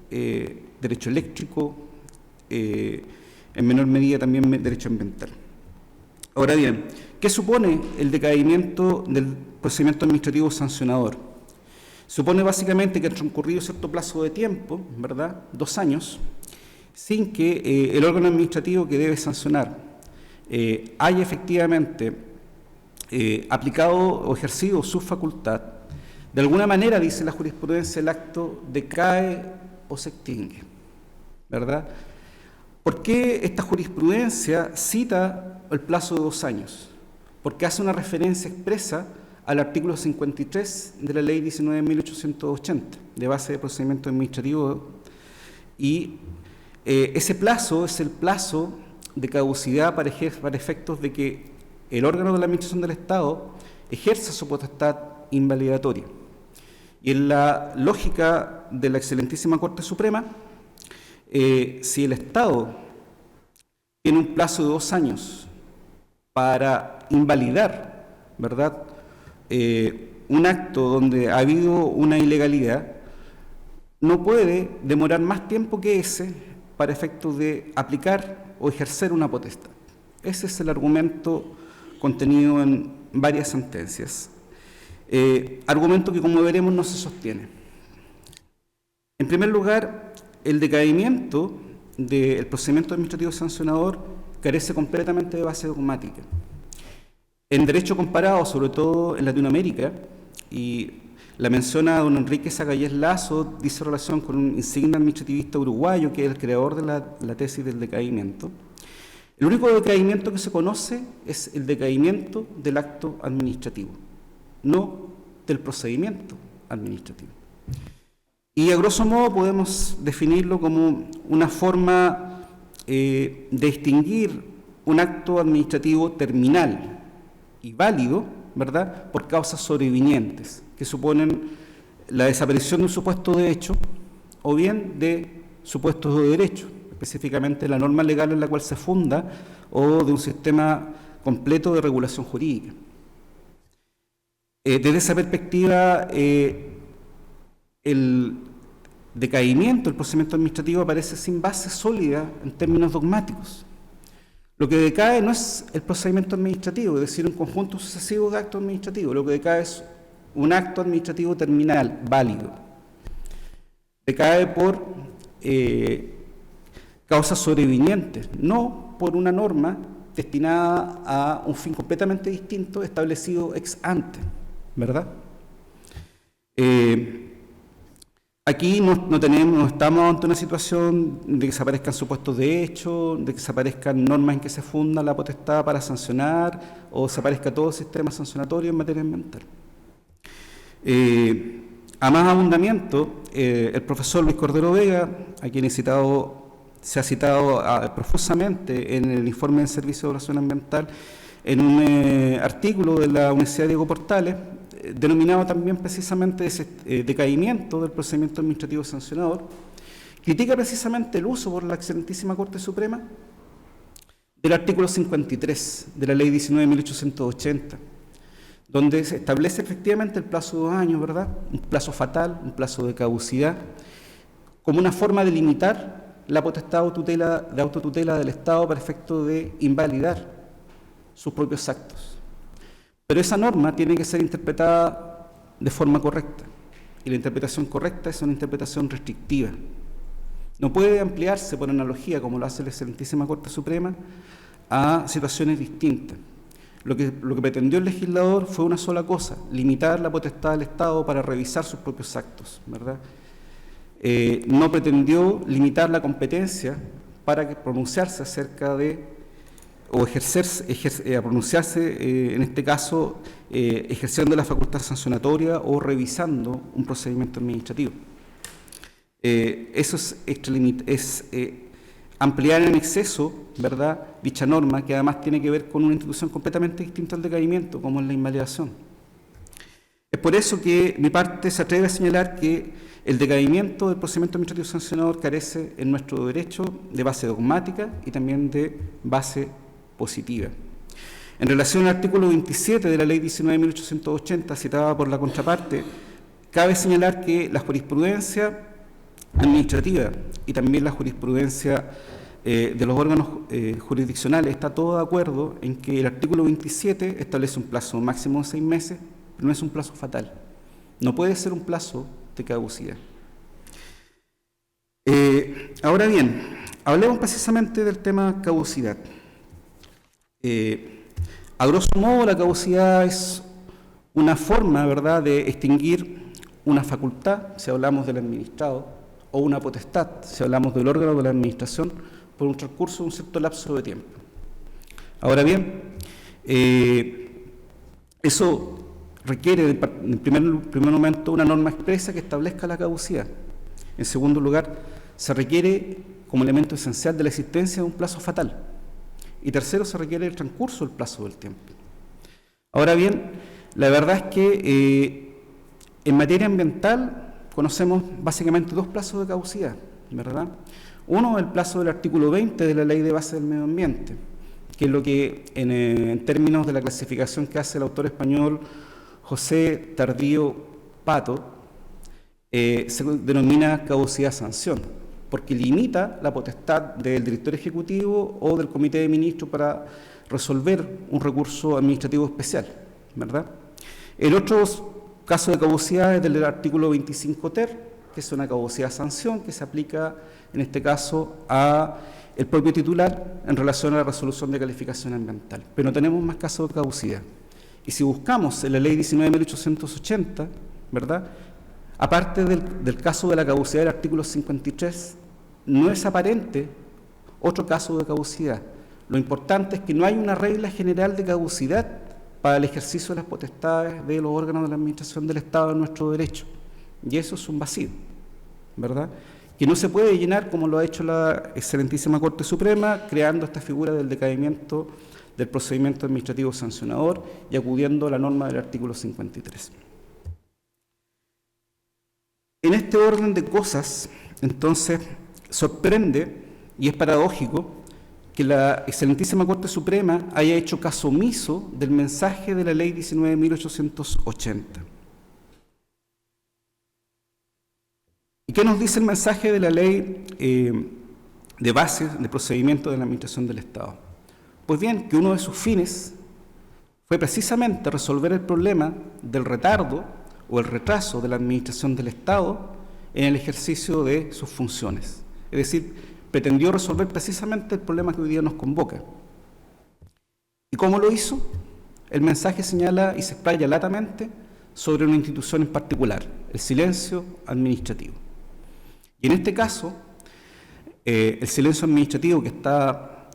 derecho eléctrico, en menor medida también derecho ambiental. Ahora bien, ¿qué supone el decaimiento del procedimiento administrativo sancionador? Supone básicamente que ha transcurrido cierto plazo de tiempo, ¿verdad?, 2 años, sin que el órgano administrativo que debe sancionar haya efectivamente aplicado o ejercido su facultad. De alguna manera, dice la jurisprudencia, el acto decae o se extingue, ¿verdad? ¿Por qué esta jurisprudencia cita el plazo de 2 años? Porque hace una referencia expresa al artículo 53 de la Ley 19.880, de base de procedimiento administrativo, y ese plazo es el plazo de caducidad para efectos de que el órgano de la Administración del Estado ejerza su potestad invalidatoria. Y en la lógica de la excelentísima Corte Suprema, si el Estado tiene un plazo de 2 años para invalidar, ¿verdad?, un acto donde ha habido una ilegalidad, no puede demorar más tiempo que ese para efectos de aplicar o ejercer una potestad. Ese es el argumento contenido en varias sentencias. Argumento que, como veremos, no se sostiene. En primer lugar, el decaimiento del procedimiento administrativo sancionador carece completamente de base dogmática. En derecho comparado, sobre todo en Latinoamérica, y la menciona don Enrique Zagayés Lazo, dice relación con un insigne administrativista uruguayo que es el creador de la tesis del decaimiento. El único decaimiento que se conoce es el decaimiento del acto administrativo, no del procedimiento administrativo. Y a grosso modo podemos definirlo como una forma de distinguir un acto administrativo terminal y válido, ¿verdad?, por causas sobrevinientes, que suponen la desaparición de un supuesto de hecho o bien de supuestos de derecho, específicamente la norma legal en la cual se funda o de un sistema completo de regulación jurídica. Desde esa perspectiva, el decaimiento del procedimiento administrativo aparece sin base sólida en términos dogmáticos. Lo que decae no es el procedimiento administrativo, es decir, un conjunto sucesivo de actos administrativos. Lo que decae es un acto administrativo terminal, válido. Decae por causas sobrevinientes, no por una norma destinada a un fin completamente distinto establecido ex ante, ¿verdad? Aquí no estamos ante una situación de que se aparezcan supuestos de hecho, de que se aparezcan normas en que se funda la potestad para sancionar o se aparezca todo el sistema sancionatorio en materia ambiental. A más abundamiento, el profesor Luis Cordero Vega, a quien se ha citado profusamente en el informe del Servicio de Evaluación Ambiental, en un artículo de la Universidad Diego Portales, denominado también precisamente ese decaimiento del procedimiento administrativo sancionador, critica precisamente el uso por la excelentísima Corte Suprema del artículo 53 de la Ley 19.880, donde se establece efectivamente el plazo de 2 años, ¿verdad?, un plazo fatal, un plazo de caducidad, como una forma de limitar la potestad de autotutela del Estado para efecto de invalidar sus propios actos. Pero esa norma tiene que ser interpretada de forma correcta. Y la interpretación correcta es una interpretación restrictiva. No puede ampliarse por analogía, como lo hace la Excelentísima Corte Suprema, a situaciones distintas. Lo que pretendió el legislador fue una sola cosa: limitar la potestad del Estado para revisar sus propios actos, ¿verdad? No pretendió limitar la competencia para pronunciarse acerca de, o pronunciarse, en este caso, ejerciendo la facultad sancionatoria o revisando un procedimiento administrativo. Eso es ampliar en exceso, ¿verdad?, dicha norma, que además tiene que ver con una institución completamente distinta al decaimiento, como es la invalidación. Es por eso que mi parte se atreve a señalar que el decaimiento del procedimiento administrativo sancionador carece en nuestro derecho de base dogmática y también de base positiva. En relación al artículo 27 de la Ley 19.880, citada por la contraparte, cabe señalar que la jurisprudencia administrativa y también la jurisprudencia de los órganos jurisdiccionales está todo de acuerdo en que el artículo 27 establece un plazo máximo de 6 meses, pero no es un plazo fatal. No puede ser un plazo de caducidad. Ahora bien, hablemos precisamente del tema caducidad. A grosso modo, la caducidad es una forma, ¿verdad?, de extinguir una facultad, si hablamos del administrado, o una potestad, si hablamos del órgano de la administración, por un transcurso de un cierto lapso de tiempo. Ahora bien, eso requiere, en primer momento, una norma expresa que establezca la caducidad. En segundo lugar, se requiere como elemento esencial de la existencia de un plazo fatal. Y tercero, se requiere el transcurso del plazo del tiempo. Ahora bien, la verdad es que en materia ambiental conocemos básicamente 2 plazos de caducidad, ¿verdad? Uno, el plazo del artículo 20 de la Ley de Base del Medio Ambiente, que es lo que en términos de la clasificación que hace el autor español José Tardío Pato, se denomina caducidad sanción, porque limita la potestad del director ejecutivo o del comité de ministros para resolver un recurso administrativo especial, ¿verdad? El otro caso de caducidad es del artículo 25 ter, que es una caducidad sanción que se aplica en este caso a el propio titular en relación a la resolución de calificación ambiental. Pero no tenemos más casos de caducidad. Y si buscamos en la Ley 19.880, ¿verdad?, aparte del caso de la caducidad del artículo 53, no es aparente otro caso de caducidad. Lo importante es que no hay una regla general de caducidad para el ejercicio de las potestades de los órganos de la administración del Estado en nuestro derecho. Y eso es un vacío, ¿verdad?, que no se puede llenar como lo ha hecho la Excelentísima Corte Suprema, creando esta figura del decaimiento del procedimiento administrativo sancionador y acudiendo a la norma del artículo 53. En este orden de cosas, entonces, sorprende y es paradójico que la Excelentísima Corte Suprema haya hecho caso omiso del mensaje de la Ley 19.880. ¿Y qué nos dice el mensaje de la Ley de Bases de Procedimiento de la Administración del Estado? Pues bien, que uno de sus fines fue precisamente resolver el problema del retardo o el retraso de la Administración del Estado en el ejercicio de sus funciones. Es decir, pretendió resolver precisamente el problema que hoy día nos convoca. ¿Y cómo lo hizo? El mensaje señala y se explaya latamente sobre una institución en particular, el silencio administrativo. Y en este caso, el silencio administrativo que está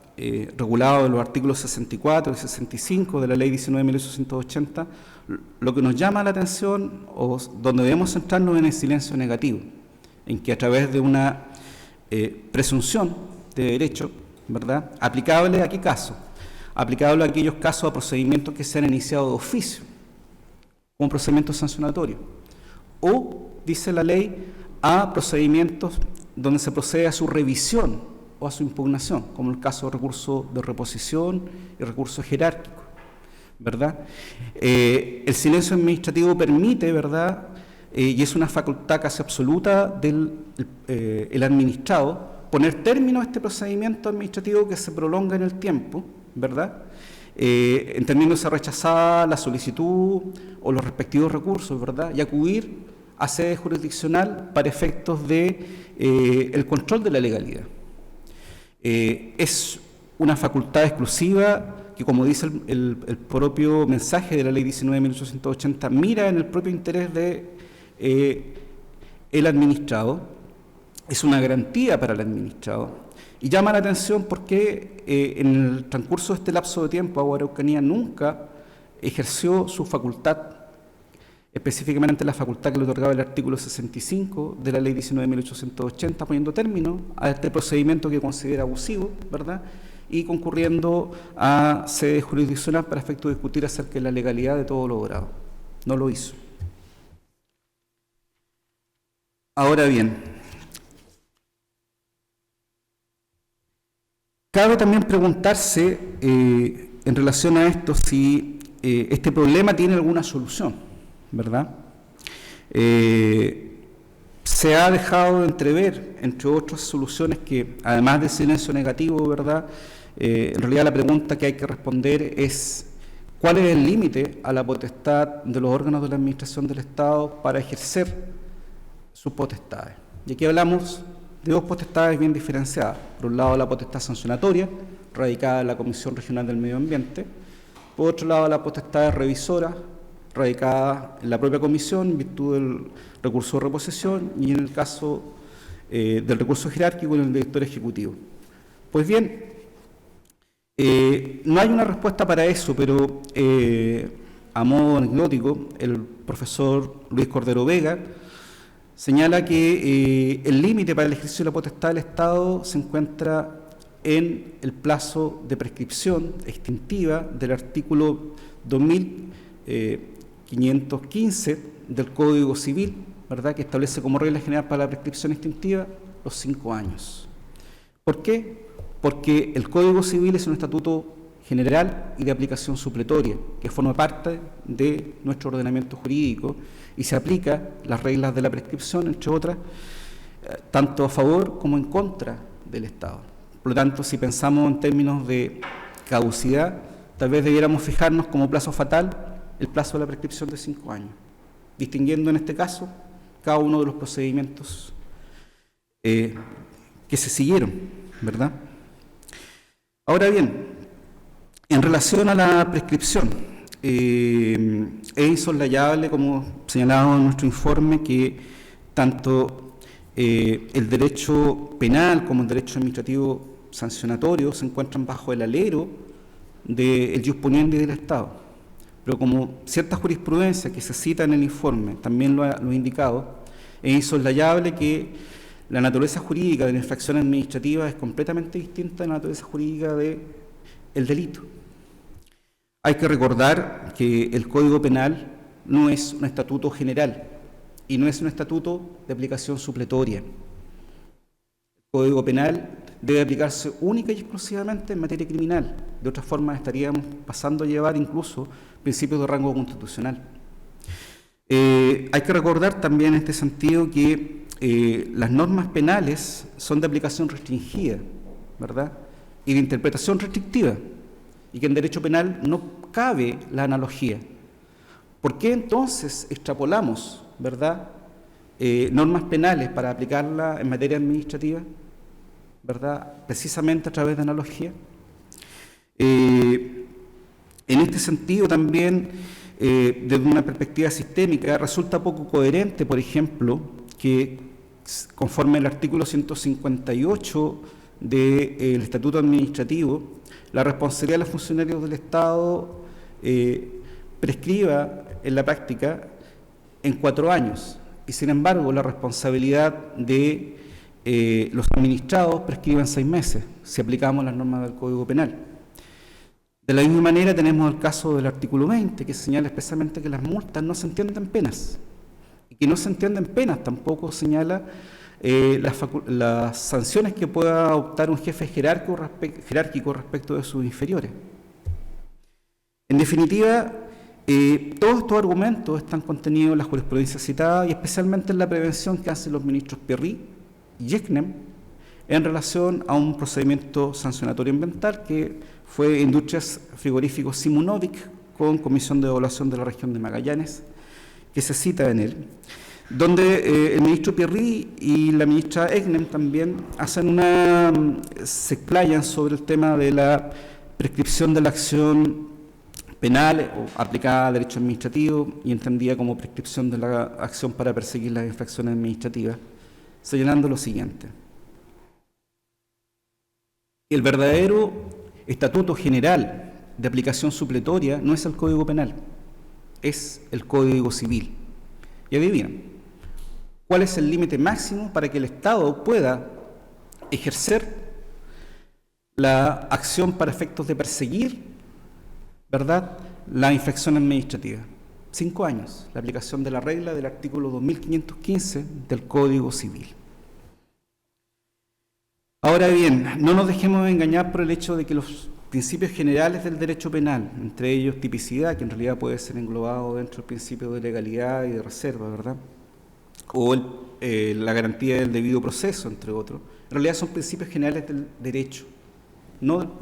regulado en los artículos 64 y 65 de la Ley 19.880, lo que nos llama la atención o donde debemos centrarnos en el silencio negativo, en que a través de una presunción de derecho, ¿verdad?, aplicable a qué caso, aplicable a aquellos casos o procedimientos que se han iniciado de oficio, como procedimiento sancionatorio, o, dice la ley, a procedimientos donde se procede a su revisión o a su impugnación, como el caso de recurso de reposición y recurso jerárquico, ¿verdad? El silencio administrativo permite, ¿verdad?, y es una facultad casi absoluta del el administrado, poner término a este procedimiento administrativo que se prolonga en el tiempo, ¿verdad?, entendiéndose rechazada la solicitud o los respectivos recursos, ¿verdad? Y acudir a sede jurisdiccional para efectos de el control de la legalidad. Es una facultad exclusiva que, como dice el propio mensaje de la Ley 19.880, mira en el propio interés de el administrado, es una garantía para el administrado. Y llama la atención porque en el transcurso de este lapso de tiempo, Aguas Araucanía nunca ejerció su facultad, específicamente la facultad que le otorgaba el artículo 65 de la Ley 19.880, poniendo término a este procedimiento que considera abusivo, ¿verdad?, y concurriendo a sede jurisdiccional para efecto de discutir acerca de la legalidad de todo lo logrado. No lo hizo. Ahora bien, cabe también preguntarse en relación a esto si este problema tiene alguna solución, ¿verdad? Se ha dejado de entrever, entre otras soluciones, que además del silencio negativo, ¿verdad? En realidad la pregunta que hay que responder es ¿cuál es el límite a la potestad de los órganos de la administración del Estado para ejercer sus potestades? Y aquí hablamos de dos potestades bien diferenciadas. Por un lado, la potestad sancionatoria, radicada en la Comisión Regional del Medio Ambiente. Por otro lado, la potestad revisora, radicada en la propia comisión en virtud del recurso de reposición y en el caso del recurso jerárquico en el director ejecutivo. Pues bien, no hay una respuesta para eso, pero a modo anecdótico, el profesor Luis Cordero Vega señala que el límite para el ejercicio de la potestad del Estado se encuentra en el plazo de prescripción extintiva del artículo 2515 del Código Civil, ¿verdad?, que establece como regla general para la prescripción extintiva los 5 años. ¿Por qué? Porque el Código Civil es un estatuto general y de aplicación supletoria, que forma parte de nuestro ordenamiento jurídico y se aplica las reglas de la prescripción, entre otras, tanto a favor como en contra del Estado. Por lo tanto, si pensamos en términos de caducidad, tal vez debiéramos fijarnos como plazo fatal el plazo de la prescripción de 5 años, distinguiendo en este caso cada uno de los procedimientos que se siguieron, ¿verdad? Ahora bien, en relación a la prescripción, es insoslayable, como señalaba en nuestro informe, que tanto el derecho penal como el derecho administrativo sancionatorio se encuentran bajo el alero del ius puniendi del Estado. Pero como cierta jurisprudencia que se cita en el informe también lo ha indicado, es insoslayable que la naturaleza jurídica de la infracción administrativa es completamente distinta de la naturaleza jurídica del delito. Hay que recordar que el Código Penal no es un estatuto general y no es un estatuto de aplicación supletoria. El Código Penal debe aplicarse única y exclusivamente en materia criminal. De otra forma, estaríamos pasando a llevar incluso principios de rango constitucional. Hay que recordar también en este sentido que las normas penales son de aplicación restringida, ¿verdad?, y de interpretación restrictiva, y que en derecho penal no cabe la analogía. ¿Por qué entonces extrapolamos, ¿verdad?, normas penales para aplicarlas en materia administrativa, ¿verdad?, precisamente a través de analogía? En este sentido también, desde una perspectiva sistémica, resulta poco coherente, por ejemplo, que conforme al artículo 158 del Estatuto Administrativo, la responsabilidad de los funcionarios del Estado prescriba en la práctica en 4 años, y sin embargo la responsabilidad de los administrados prescriba en 6 meses, si aplicamos las normas del Código Penal. De la misma manera tenemos el caso del artículo 20, que señala expresamente que las multas no se entienden penas, y que no se entienden penas tampoco señala las sanciones que pueda adoptar un jefe jerárquico respecto de sus inferiores. En definitiva, todos estos argumentos están contenidos en la jurisprudencia citada y especialmente en la prevención que hacen los ministros Perry y Yeknem en relación a un procedimiento sancionatorio ambiental que fue Industrias Frigoríficos Simunovic con Comisión de Evaluación de la Región de Magallanes, que se cita en él, donde el ministro Pierri y la ministra Egnem también se explayan sobre el tema de la prescripción de la acción penal o aplicada a derecho administrativo y entendida como prescripción de la acción para perseguir las infracciones administrativas, señalando lo siguiente: el verdadero estatuto general de aplicación supletoria no es el Código Penal, es el Código Civil. Y adivinen, ¿cuál es el límite máximo para que el Estado pueda ejercer la acción para efectos de perseguir, ¿verdad?, la infracción administrativa? 5 años, la aplicación de la regla del artículo 2515 del Código Civil. Ahora bien, no nos dejemos engañar por el hecho de que los principios generales del derecho penal, entre ellos tipicidad, que en realidad puede ser englobado dentro del principio de legalidad y de reserva, ¿verdad?, o la garantía del debido proceso, entre otros, en realidad son principios generales del derecho, no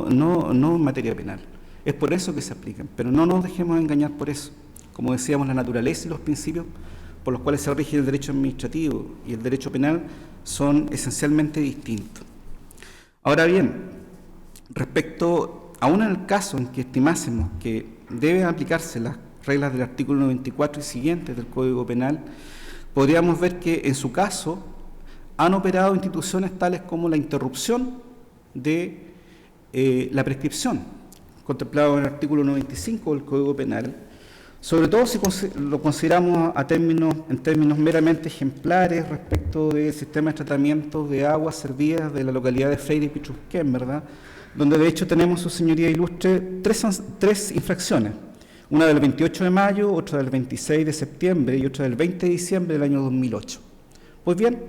en materia penal. Es por eso que se aplican, pero no nos dejemos engañar por eso. Como decíamos, la naturaleza y los principios por los cuales se rige el derecho administrativo y el derecho penal son esencialmente distintos. Ahora bien, respecto, aún en el caso en que estimásemos que deben aplicarse las reglas del artículo 94 y siguientes del Código Penal, podríamos ver que en su caso han operado instituciones tales como la interrupción de la prescripción, contemplado en el artículo 95 del Código Penal, sobre todo si lo consideramos en términos meramente ejemplares respecto del sistema de tratamiento de aguas servidas de la localidad de Freire y Pichusquén, ¿verdad?, donde de hecho tenemos, su señoría ilustre, tres infracciones, una del 28 de mayo, otra del 26 de septiembre y otra del 20 de diciembre del año 2008. Pues bien,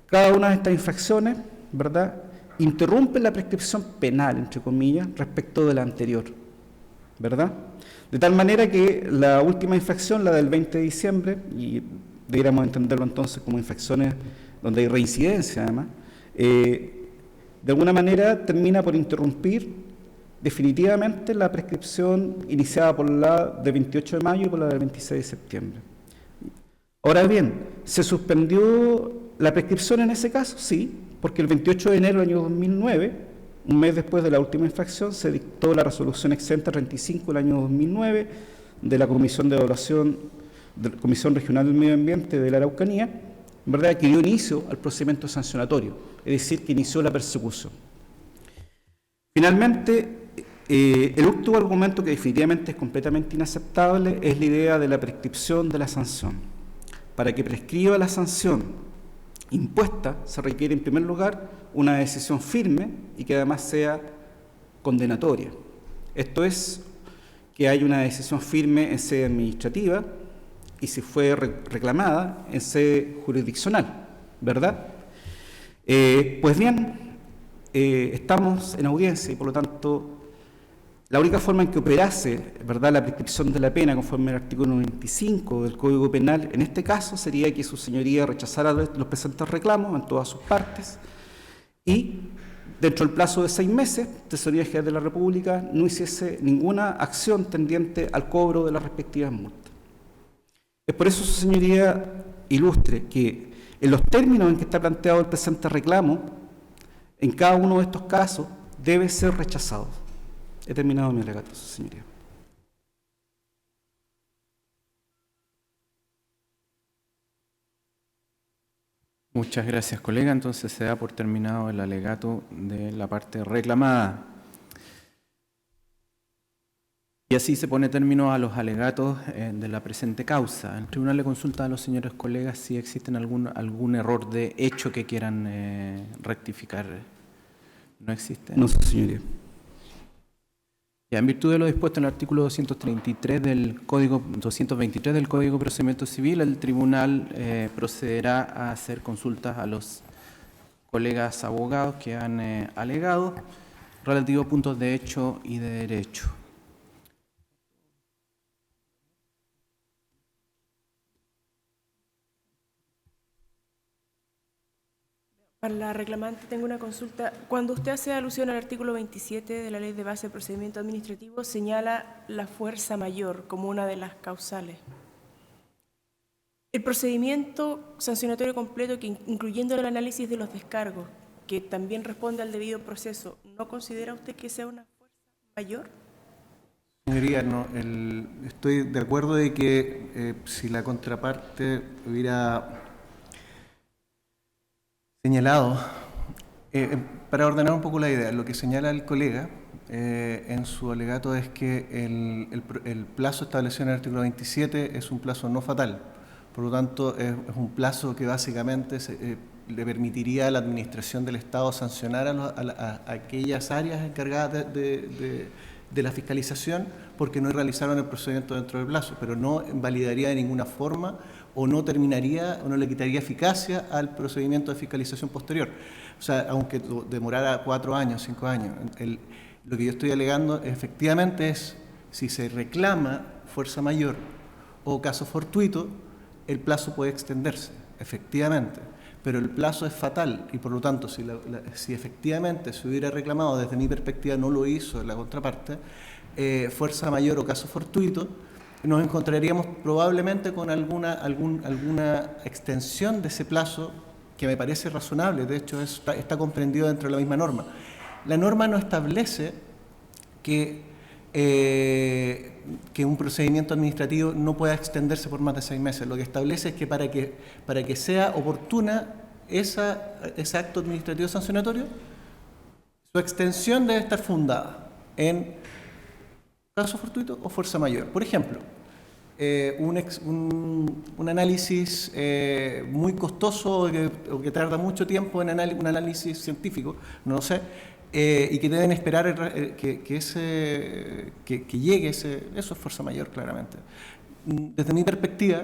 cada una de estas infracciones, ¿verdad?, interrumpe la prescripción penal, entre comillas, respecto de la anterior, ¿verdad? De tal manera que la última infracción, la del 20 de diciembre, y deberíamos entenderlo entonces como infracciones donde hay reincidencia además, de alguna manera termina por interrumpir definitivamente la prescripción iniciada por la de 28 de mayo y por la del 26 de septiembre. Ahora bien, ¿se suspendió la prescripción en ese caso? Sí, porque el 28 de enero del año 2009, un mes después de la última infracción, se dictó la resolución exenta 35 del año 2009 de la Comisión de Evaluación de la Comisión Regional del Medio Ambiente de la Araucanía, ¿verdad?, que dio inicio al procedimiento sancionatorio, es decir, que inició la persecución. Finalmente, el último argumento que definitivamente es completamente inaceptable es la idea de la prescripción de la sanción. Para que prescriba la sanción impuesta, se requiere en primer lugar una decisión firme y que además sea condenatoria. Esto es, que hay una decisión firme en sede administrativa y si fue reclamada en sede jurisdiccional, ¿verdad? Pues bien, estamos en audiencia y por lo tanto la única forma en que operase, ¿verdad?, la prescripción de la pena conforme al artículo 95 del Código Penal, en este caso sería que su señoría rechazara los presentes reclamos en todas sus partes y dentro del plazo de 6 meses, Tesorería General de la República no hiciese ninguna acción tendiente al cobro de las respectivas multas. Es por eso, su señoría ilustre, que en los términos en que está planteado el presente reclamo, en cada uno de estos casos debe ser rechazado. He terminado mi alegato, su señoría. Muchas gracias, colega. Entonces se da por terminado el alegato de la parte reclamada. Y así se pone término a los alegatos de la presente causa. El tribunal le consulta a los señores colegas si existen algún error de hecho que quieran rectificar. ¿No existe? No, su señoría. Ya, en virtud de lo dispuesto en el artículo 223 del Código 223 del Código de Procedimiento Civil, el tribunal procederá a hacer consultas a los colegas abogados que han alegado relativos a puntos de hecho y de derecho. Para la reclamante tengo una consulta. Cuando usted hace alusión al artículo 27 de la Ley de Base de Procedimiento Administrativo, señala la fuerza mayor como una de las causales. El procedimiento sancionatorio completo, que incluyendo el análisis de los descargos, que también responde al debido proceso, ¿no considera usted que sea una fuerza mayor? Señoría, no, estoy de acuerdo de que si la contraparte hubiera señalado, para ordenar un poco la idea, lo que señala el colega en su alegato es que el plazo establecido en el artículo 27 es un plazo no fatal, por lo tanto es un plazo que básicamente le permitiría a la administración del Estado sancionar a aquellas áreas encargadas de la fiscalización porque no realizaron el procedimiento dentro del plazo, pero no invalidaría de ninguna forma o no terminaría o no le quitaría eficacia al procedimiento de fiscalización posterior. O sea, aunque demorara 4 años, 5 años, lo que yo estoy alegando efectivamente es si se reclama fuerza mayor o caso fortuito, el plazo puede extenderse, efectivamente, pero el plazo es fatal y por lo tanto si efectivamente se hubiera reclamado, desde mi perspectiva no lo hizo la contraparte, fuerza mayor o caso fortuito, nos encontraríamos probablemente con alguna extensión de ese plazo que me parece razonable, de hecho está comprendido dentro de la misma norma. La norma no establece que un procedimiento administrativo no pueda extenderse por más de 6 meses. Lo que establece es que para que sea oportuna ese acto administrativo sancionatorio, su extensión debe estar fundada en caso fortuito o fuerza mayor. Por ejemplo, un análisis muy costoso o que tarda mucho tiempo en un análisis científico, no lo sé, y que deben esperar que llegue eso es fuerza mayor, claramente. Desde mi perspectiva,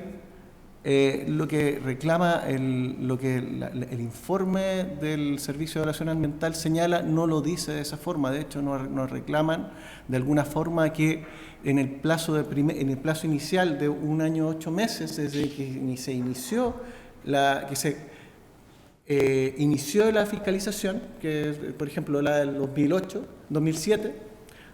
lo que reclama el informe del Servicio de Evaluación Ambiental señala, no lo dice de esa forma. De hecho, nos reclaman de alguna forma que en el plazo inicial de 1 año 8 meses, desde que se inició inició la fiscalización, que por ejemplo la del 2007,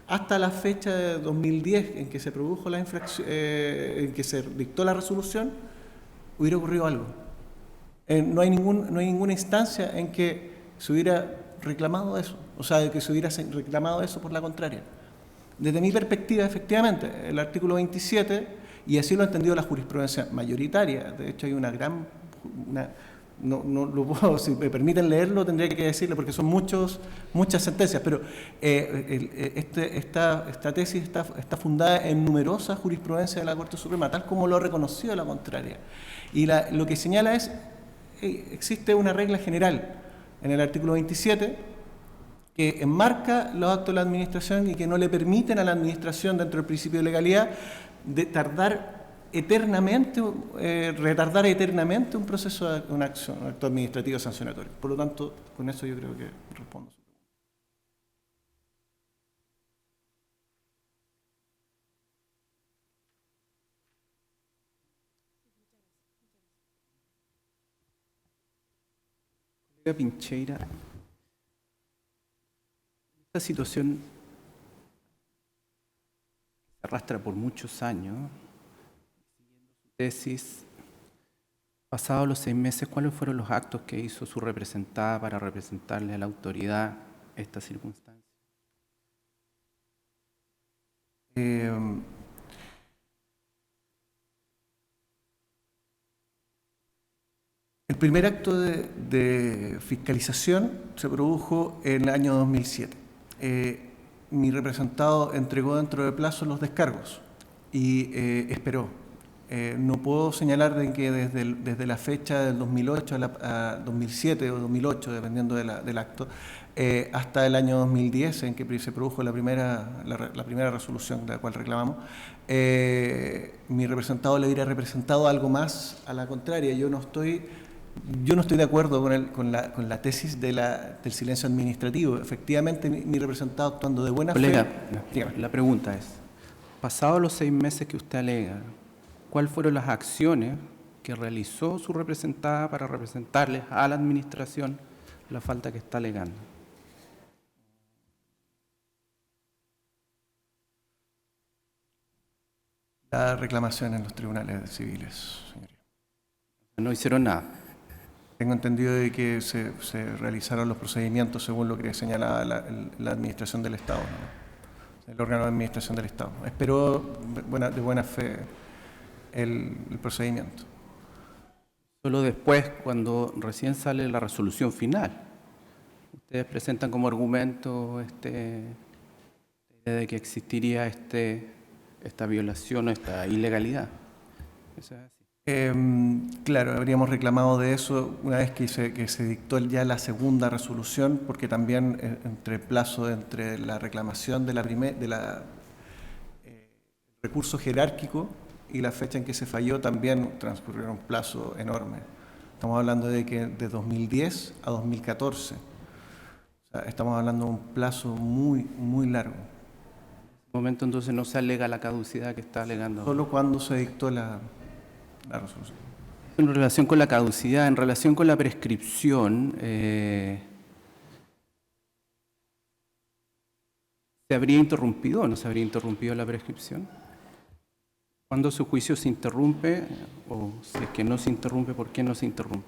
hasta la fecha de 2010 en que se produjo la infracción, en que se dictó la resolución, hubiera ocurrido algo. No hay ninguna instancia en que se hubiera reclamado eso, o sea, que se hubiera reclamado eso por la contraria. Desde mi perspectiva, efectivamente, el artículo 27, y así lo ha entendido la jurisprudencia mayoritaria, de hecho hay no lo puedo, si me permiten leerlo, tendría que decirlo porque son muchas sentencias, pero esta tesis está fundada en numerosas jurisprudencias de la Corte Suprema, tal como lo ha reconocido la contraria. Y lo que señala es, existe una regla general en el artículo 27 que enmarca los actos de la administración y que no le permiten a la administración, dentro del principio de legalidad, retardar eternamente un proceso, un acto administrativo sancionatorio. Por lo tanto, con eso yo creo que respondo. Colega Pincheira, esta situación se arrastra por muchos años. Tesis, pasados los 6 meses, ¿cuáles fueron los actos que hizo su representada para representarle a la autoridad esta circunstancia? El primer acto de fiscalización se produjo en el año 2007. Mi representado entregó dentro de plazo los descargos y esperó. No puedo señalar de que desde la fecha del 2008 a 2007 o 2008, dependiendo del acto, hasta el año 2010, en que se produjo la primera resolución de la cual reclamamos, mi representado le hubiera representado algo más a la contraria. Yo no estoy de acuerdo con la tesis del silencio administrativo. Efectivamente, mi representado, actuando de buena Colega, fe... la pregunta es, pasados los 6 meses que usted alega, ¿cuáles fueron las acciones que realizó su representada para representarles a la administración la falta que está alegando. La reclamación en los tribunales civiles, señoría. No hicieron nada. Tengo entendido de que se realizaron los procedimientos según lo que señalaba la Administración del Estado, ¿no? El órgano de Administración del Estado. Esperó de buena fe el procedimiento. Solo después, cuando recién sale la resolución final, ustedes presentan como argumento la idea de que existiría esta violación o esta ilegalidad. Eso es así. Claro, habríamos reclamado de eso una vez que se dictó ya la segunda resolución, porque también entre el plazo entre la reclamación del recurso jerárquico y la fecha en que se falló también transcurrió un plazo enorme. Estamos hablando de que de 2010 a 2014. O sea, estamos hablando de un plazo muy, muy largo. En ese momento entonces no se alega la caducidad que está alegando. Solo cuando se dictó la resolución. En relación con la caducidad, en relación con la prescripción, ¿se habría interrumpido o no se habría interrumpido la prescripción? ¿Cuándo su juicio se interrumpe? O si es que no se interrumpe, ¿por qué no se interrumpe?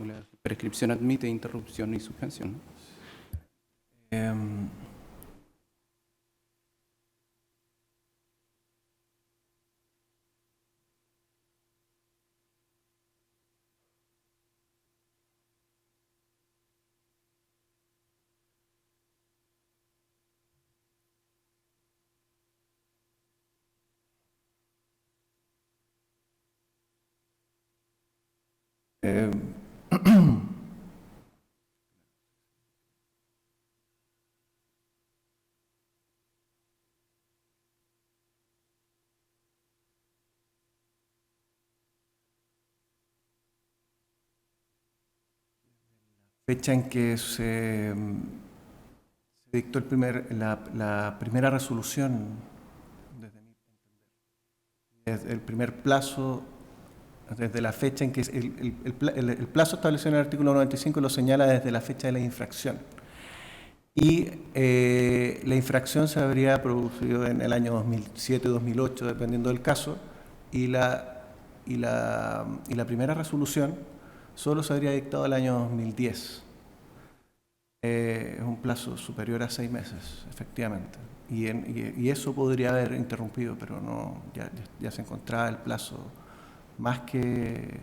La prescripción admite interrupción y suspensión, ¿no? Fecha en que se dictó la primera resolución, desde el primer plazo, desde la fecha en que el plazo establecido en el artículo 95 lo señala desde la fecha de la infracción. Y la infracción se habría producido en el año 2007-2008, dependiendo del caso, y la primera resolución solo se habría dictado el año 2010. Es un plazo superior a 6 meses, efectivamente. Y eso podría haber interrumpido, pero no, ya se encontraba el plazo más que...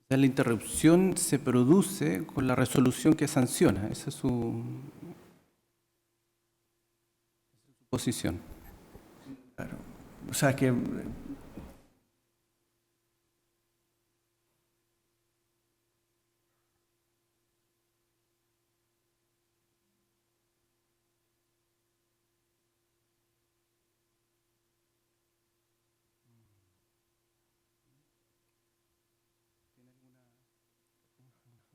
La interrupción se produce con la resolución que sanciona. Esa es su posición. Claro. O sea que...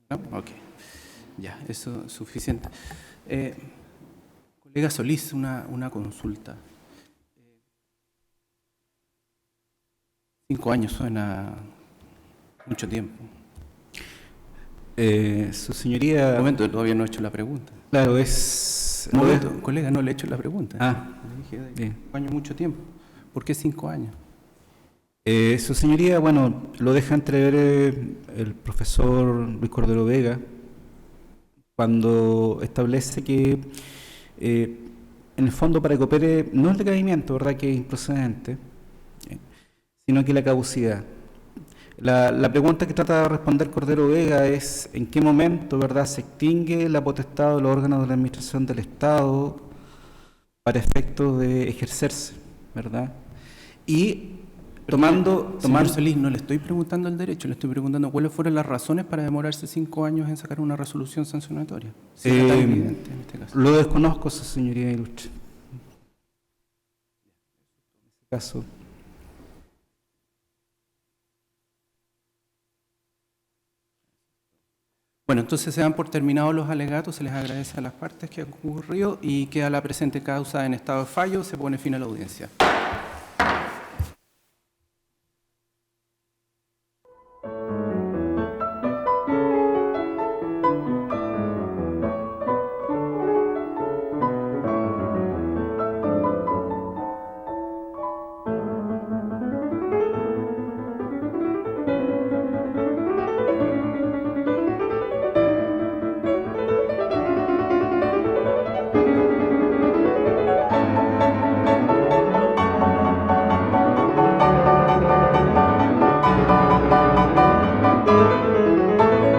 ¿No? Ok, ya, eso es suficiente. Colega Solís, una consulta. 5 años suena mucho tiempo. Su señoría... Un momento, todavía no he hecho la pregunta. Claro, es... Un momento, colega, no le he hecho la pregunta. Le dije, bien. 5 años, mucho tiempo. ¿Por qué 5 años? Su señoría, bueno, lo deja entrever el profesor Luis Cordero Vega cuando establece que en el fondo para que opere no el decaimiento, ¿verdad?, que es improcedente, sino que la caducidad. La pregunta que trata de responder Cordero Vega es en qué momento, ¿verdad?, se extingue la potestad de los órganos de la administración del Estado para efectos de ejercerse, ¿verdad? Y Señor Solís, no le estoy preguntando el derecho, le estoy preguntando cuáles fueron las razones para demorarse 5 años en sacar una resolución sancionatoria. Si era tan evidente en este caso. Lo desconozco, su señoría ilustre. En este caso. Bueno, entonces se dan por terminados los alegatos, se les agradece a las partes que han concurrido y queda la presente causa en estado de fallo, se pone fin a la audiencia.